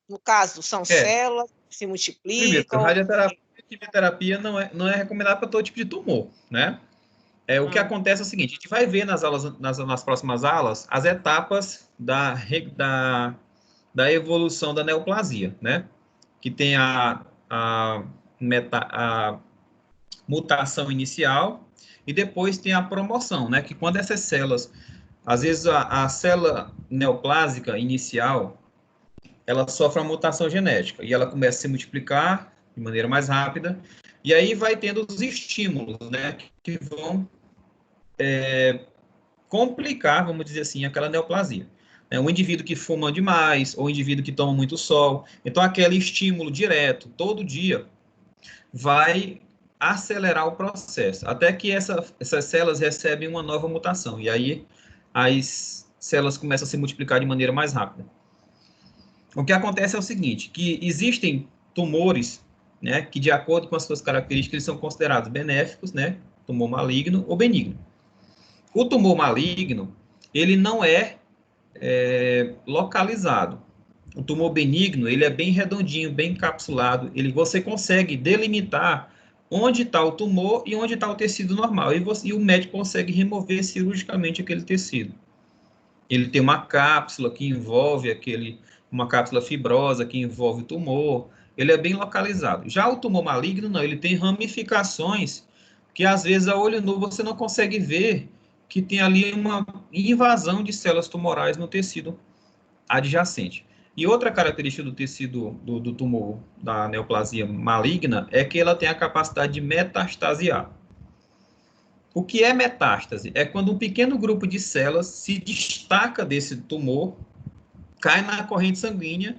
Speaker 3: No caso, são
Speaker 1: É,
Speaker 3: células que se
Speaker 1: primeiro,
Speaker 3: multiplicam...
Speaker 1: radioterapia e quimioterapia não é recomendada para todo tipo de tumor, né? O que acontece é o seguinte, a gente vai ver nas próximas aulas, as etapas da evolução da neoplasia, né? Que tem a mutação inicial e depois tem a promoção, né? Que quando essas células, às vezes a célula neoplásica inicial, ela sofre uma mutação genética e ela começa a se multiplicar de maneira mais rápida e aí vai tendo os estímulos, né? Que vão complicar, vamos dizer assim, aquela neoplasia. Um indivíduo que fuma demais, ou um indivíduo que toma muito sol. Então, aquele estímulo direto, todo dia, vai acelerar o processo, até que essas células recebem uma nova mutação. E aí, as células começam a se multiplicar de maneira mais rápida. O que acontece é o seguinte, que existem tumores, né, que de acordo com as suas características, eles são considerados benéficos, né, tumor maligno ou benigno. O tumor maligno, ele não é localizado. O tumor benigno, ele é bem redondinho, bem encapsulado. Você consegue delimitar onde está o tumor e onde está o tecido normal. E o médico consegue remover cirurgicamente aquele tecido. Ele tem uma cápsula que envolve uma cápsula fibrosa que envolve o tumor. Ele é bem localizado. Já o tumor maligno, não, ele tem ramificações que às vezes a olho nu você não consegue ver que tem ali uma invasão de células tumorais no tecido adjacente. E outra característica do tecido do tumor da neoplasia maligna é que ela tem a capacidade de metastasiar. O que é metástase? É quando um pequeno grupo de células se destaca desse tumor, cai na corrente sanguínea,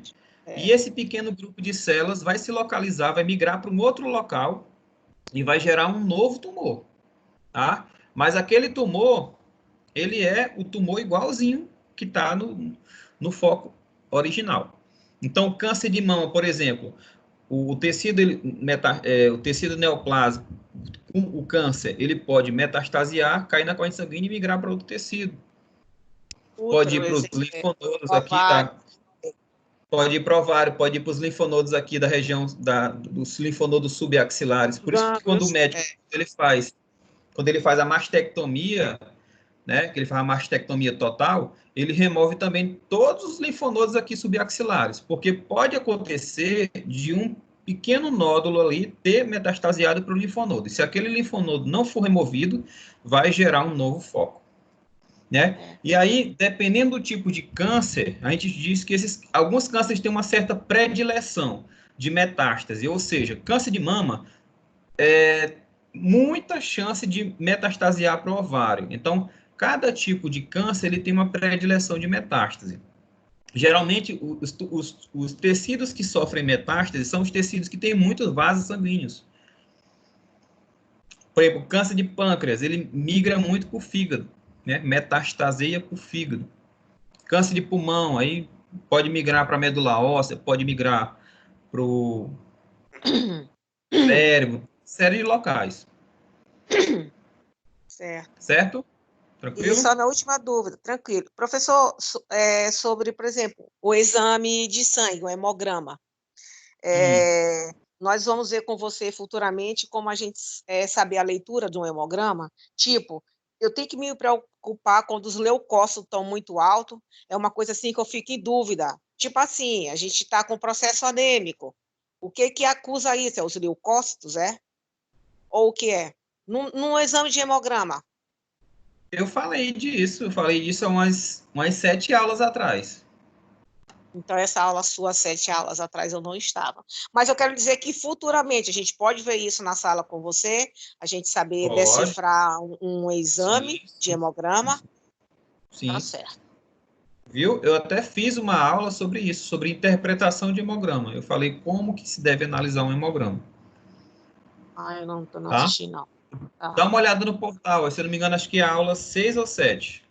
Speaker 1: e esse pequeno grupo de células vai se localizar, vai migrar para um outro local e vai gerar um novo tumor, tá? Mas aquele tumor, ele é o tumor igualzinho que está no foco original. Então, câncer de mama, por exemplo, o tecido neoplásico, o câncer, ele pode metastasear, cair na corrente sanguínea e migrar para outro tecido. Pode ir para os linfonodos aqui, tá? Pode ir para o ovário, pode ir para os linfonodos aqui da região dos linfonodos subaxilares. Por isso que quando o médico, quando ele faz a mastectomia, né, que ele faz a mastectomia total, ele remove também todos os linfonodos aqui subaxilares, porque pode acontecer de um pequeno nódulo ali ter metastasiado para o linfonodo. E se aquele linfonodo não for removido, vai gerar um novo foco, né? E aí, dependendo do tipo de câncer, a gente diz que alguns cânceres têm uma certa predileção de metástase, ou seja, câncer de mama muita chance de metastasiar para o ovário. Então, cada tipo de câncer ele tem uma predileção de metástase. Geralmente, os tecidos que sofrem metástase são os tecidos que têm muitos vasos sanguíneos. Por exemplo, o câncer de pâncreas, ele migra muito para o fígado, né? Metastaseia para o fígado. Câncer de pulmão, aí pode migrar para a medula óssea, pode migrar para o cérebro, série de locais.
Speaker 3: Certo.
Speaker 1: Certo? Tranquilo?
Speaker 3: E só na última dúvida, tranquilo. Professor, sobre, por exemplo, o exame de sangue, o hemograma. Nós vamos ver com você futuramente como a gente saber a leitura de um hemograma. Tipo, eu tenho que me preocupar quando os leucócitos estão muito altos. É uma coisa assim que eu fico em dúvida. Tipo assim, a gente está com processo anêmico. O que acusa isso? É os leucócitos, é? Ou o que é? Num exame de hemograma.
Speaker 1: Eu falei disso há umas 7 aulas atrás.
Speaker 3: Então, essa aula sua, 7 aulas atrás, eu não estava. Mas eu quero dizer que futuramente a gente pode ver isso na sala com você, a gente saber decifrar um exame de hemograma.
Speaker 1: Sim.
Speaker 3: Tá certo.
Speaker 1: Viu? Eu até fiz uma aula sobre isso, sobre interpretação de hemograma. Eu falei como que se deve analisar um hemograma.
Speaker 3: Eu não assisti, não.
Speaker 1: Tá. Dá uma olhada no portal, se eu não me engano, acho que é a aula 6 ou 7.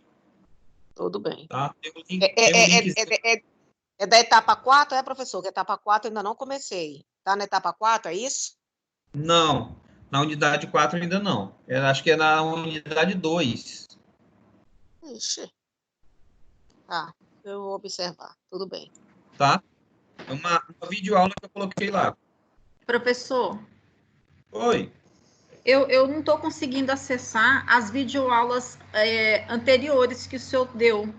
Speaker 3: Tudo bem.
Speaker 1: Tá?
Speaker 3: É da etapa 4, professor? Que a etapa 4 eu ainda não comecei. Tá na etapa 4, é isso?
Speaker 1: Não, na unidade 4 ainda não. Acho que é na unidade 2.
Speaker 3: Ixi. Tá, eu vou observar. Tudo bem.
Speaker 1: Tá? É uma videoaula que eu coloquei lá.
Speaker 4: Professor.
Speaker 1: Oi.
Speaker 4: Eu não estou conseguindo acessar as videoaulas anteriores que o senhor deu.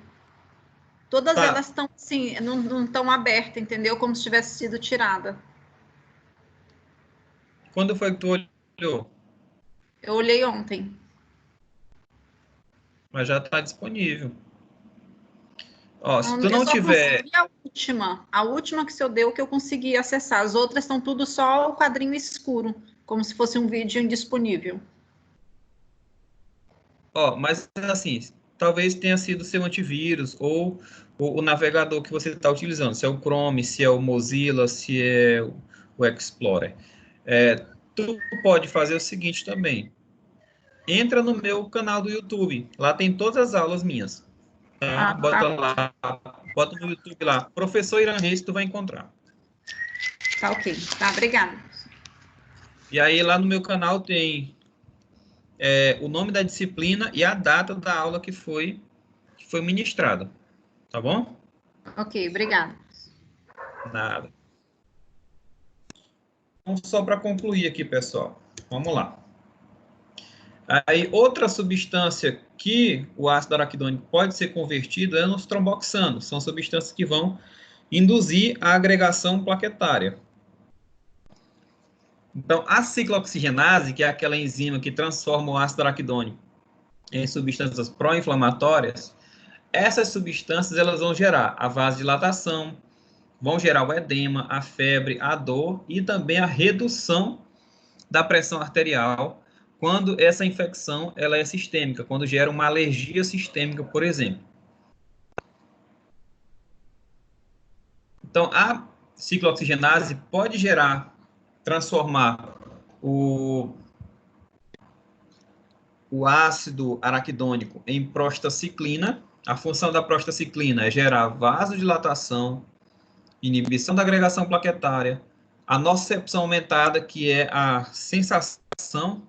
Speaker 4: Todas elas estão assim, não estão abertas, entendeu? Como se tivesse sido tirada.
Speaker 1: Quando foi que tu olhou?
Speaker 4: Eu olhei ontem.
Speaker 1: Mas já está disponível. Ó, se tu
Speaker 4: eu
Speaker 1: não
Speaker 4: só
Speaker 1: tiver...
Speaker 4: A última que o senhor deu que eu consegui acessar. As outras estão tudo só o quadrinho escuro, como se fosse um vídeo indisponível.
Speaker 1: Ó, mas assim, talvez tenha sido seu antivírus ou o navegador que você está utilizando, se é o Chrome, se é o Mozilla, se é o Explorer. Tu pode fazer o seguinte também. Entra no meu canal do YouTube. Lá tem todas as aulas minhas. Tá? Bota no YouTube lá. Professor Irã Reis, tu vai encontrar.
Speaker 4: Tá ok. Tá, obrigada.
Speaker 1: E aí lá no meu canal tem o nome da disciplina e a data da aula que foi ministrada. Tá bom?
Speaker 4: Ok, obrigada.
Speaker 1: Nada. Então, só para concluir aqui, pessoal. Vamos lá. Aí, outra substância que o ácido araquidônico pode ser convertido é nos tromboxanos. São substâncias que vão induzir a agregação plaquetária. Então, a ciclooxigenase, que é aquela enzima que transforma o ácido araquidônico em substâncias pró-inflamatórias, essas substâncias elas vão gerar a vasodilatação, vão gerar o edema, a febre, a dor e também a redução da pressão arterial quando essa infecção ela é sistêmica, quando gera uma alergia sistêmica, por exemplo. Então, a ciclooxigenase pode transformar o ácido araquidônico em prostaciclina. A função da prostaciclina é gerar vasodilatação, inibição da agregação plaquetária, a nocicepção aumentada, que é a sensação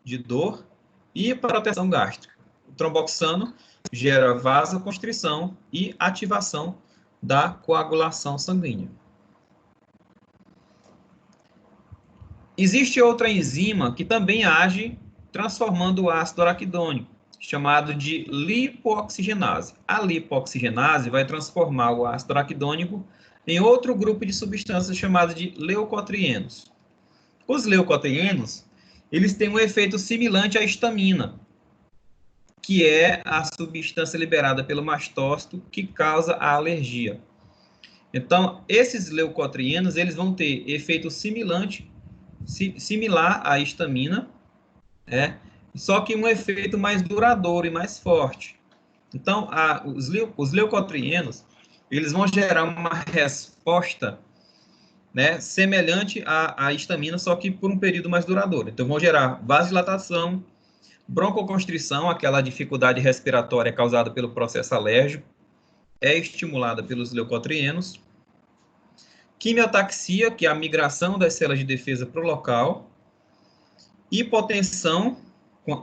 Speaker 1: de dor, e proteção gástrica. O tromboxano gera vasoconstrição e ativação da coagulação sanguínea. Existe outra enzima que também age transformando o ácido araquidônico, chamado de lipooxigenase. A lipooxigenase vai transformar o ácido araquidônico em outro grupo de substâncias chamado de leucotrienos. Os leucotrienos, eles têm um efeito semelhante à histamina, que é a substância liberada pelo mastócito que causa a alergia. Então, esses leucotrienos, eles vão ter efeito similar à histamina, só que um efeito mais duradouro e mais forte. Então, os leucotrienos, eles vão gerar uma resposta, semelhante à histamina, só que por um período mais duradouro. Então, vão gerar vasodilatação, broncoconstrição, aquela dificuldade respiratória causada pelo processo alérgico, é estimulada pelos leucotrienos. Quimiotaxia, que é a migração das células de defesa para o local. Hipotensão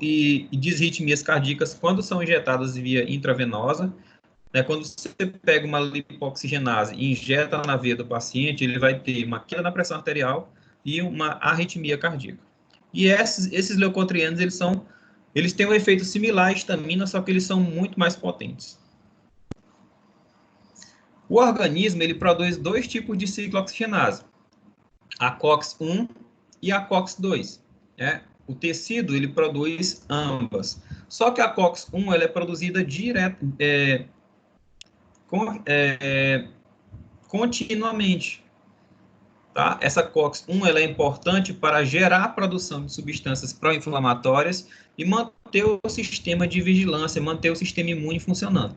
Speaker 1: e disritmias cardíacas quando são injetadas via intravenosa. Quando você pega uma lipooxigenase e injeta na veia do paciente, ele vai ter uma queda na pressão arterial e uma arritmia cardíaca. E esses leucotrienos, eles têm um efeito similar à histamina, só que eles são muito mais potentes. O organismo, ele produz dois tipos de ciclooxigenase, a COX-1 e a COX-2. O tecido, ele produz ambas. Só que a COX-1, ela é produzida continuamente. Tá? Essa COX-1 ela é importante para gerar a produção de substâncias pró-inflamatórias e manter o sistema de vigilância, manter o sistema imune funcionando.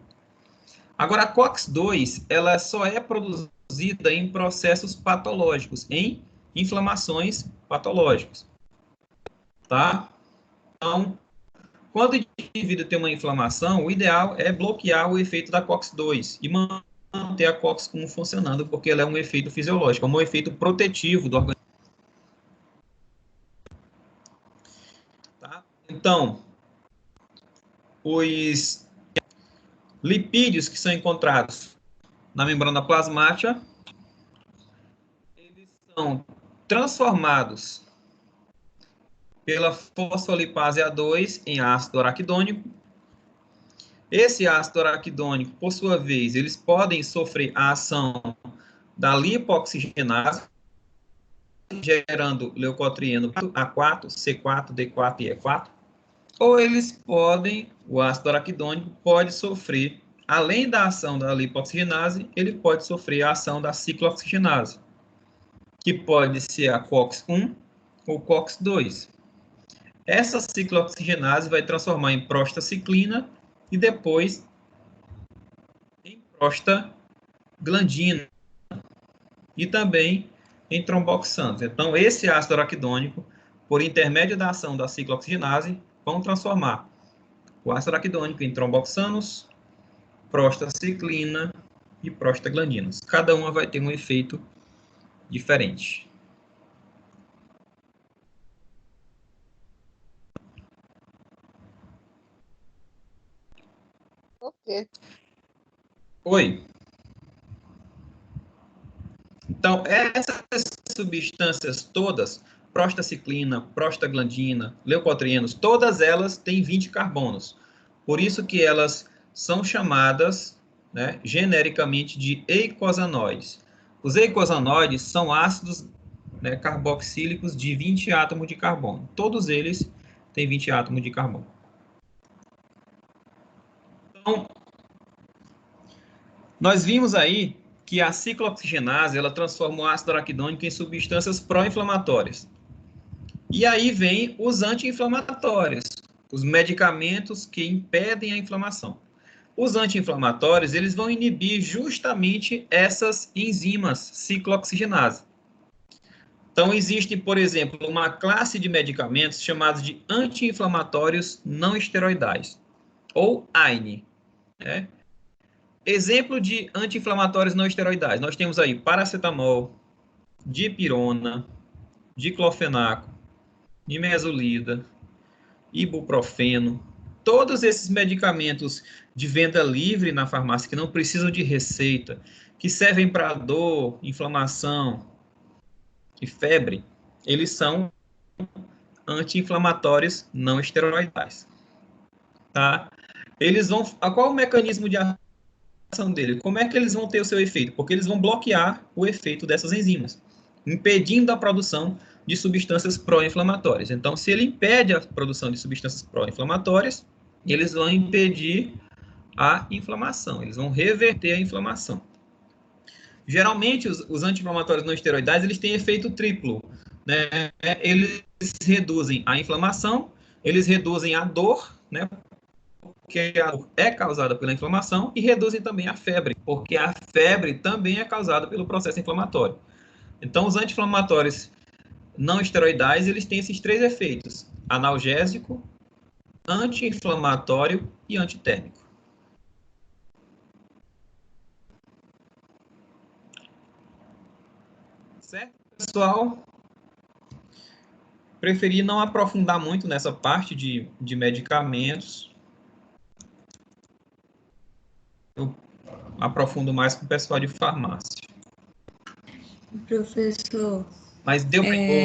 Speaker 1: Agora, a COX-2 ela só é produzida em processos patológicos, em inflamações patológicas. Tá? Então, quando o indivíduo tem uma inflamação, o ideal é bloquear o efeito da COX-2 e manter a COX-1 funcionando, porque ela é um efeito fisiológico, é um efeito protetivo do organismo. Tá? Então, os lipídios que são encontrados na membrana plasmática, eles são transformados pela fosfolipase A2 em ácido araquidônico. Esse ácido araquidônico, por sua vez, eles podem sofrer a ação da lipooxigenase, gerando leucotrieno A4, C4, D4 e E4. Ou o ácido araquidônico pode sofrer, além da ação da lipooxigenase, ele pode sofrer a ação da ciclooxigenase, que pode ser a COX-1 ou COX-2. Essa ciclooxigenase vai transformar em prostaciclina e depois em prostaglandina e também em tromboxanos. Então, esse ácido araquidônico, por intermédio da ação da ciclooxigenase, vão transformar o ácido araquidônico em tromboxanos, prostaciclina e prostaglandinas. Cada uma vai ter um efeito diferente.
Speaker 3: Ok.
Speaker 1: Oi. Então, essas substâncias todas, prostaciclina, prostaglandina, leucotrienos, todas elas têm 20 carbonos. Por isso que elas são chamadas, né, genericamente de eicosanoides. Os eicosanoides são ácidos, né, carboxílicos de 20 átomos de carbono. Todos eles têm 20 átomos de carbono. Então, nós vimos aí que a ciclooxigenase ela transforma o ácido araquidônico em substâncias pró-inflamatórias. E aí vem os anti-inflamatórios, os medicamentos que impedem a inflamação. Os anti-inflamatórios, eles vão inibir justamente essas enzimas ciclooxigenase. Então, existe, por exemplo, uma classe de medicamentos chamados de anti-inflamatórios não esteroidais, ou AINE, né? Exemplo de anti-inflamatórios não esteroidais. Nós temos aí paracetamol, dipirona, diclofenaco, nimesulida, ibuprofeno. Todos esses medicamentos de venda livre na farmácia, que não precisam de receita, que servem para dor, inflamação e febre, eles são anti-inflamatórios não esteroidais. Tá? Eles vão... Qual o mecanismo de ação dele? Como é que eles vão ter o seu efeito? Porque eles vão bloquear o efeito dessas enzimas, impedindo a produção de substâncias pró-inflamatórias. Então, se ele impede a produção de substâncias pró-inflamatórias, eles vão impedir a inflamação, eles vão reverter a inflamação. Geralmente, os anti-inflamatórios não esteroidais, eles têm efeito triplo, né? Eles reduzem a inflamação, eles reduzem a dor, né? Porque a dor é causada pela inflamação, e reduzem também a febre, porque a febre também é causada pelo processo inflamatório. Então, os anti-inflamatórios não esteroidais, eles têm esses três efeitos: analgésico, anti-inflamatório e antitérmico. Certo, pessoal? Preferi não aprofundar muito nessa parte de medicamentos. Eu aprofundo mais com o pessoal de farmácia.
Speaker 2: Professor,
Speaker 1: Mas deu para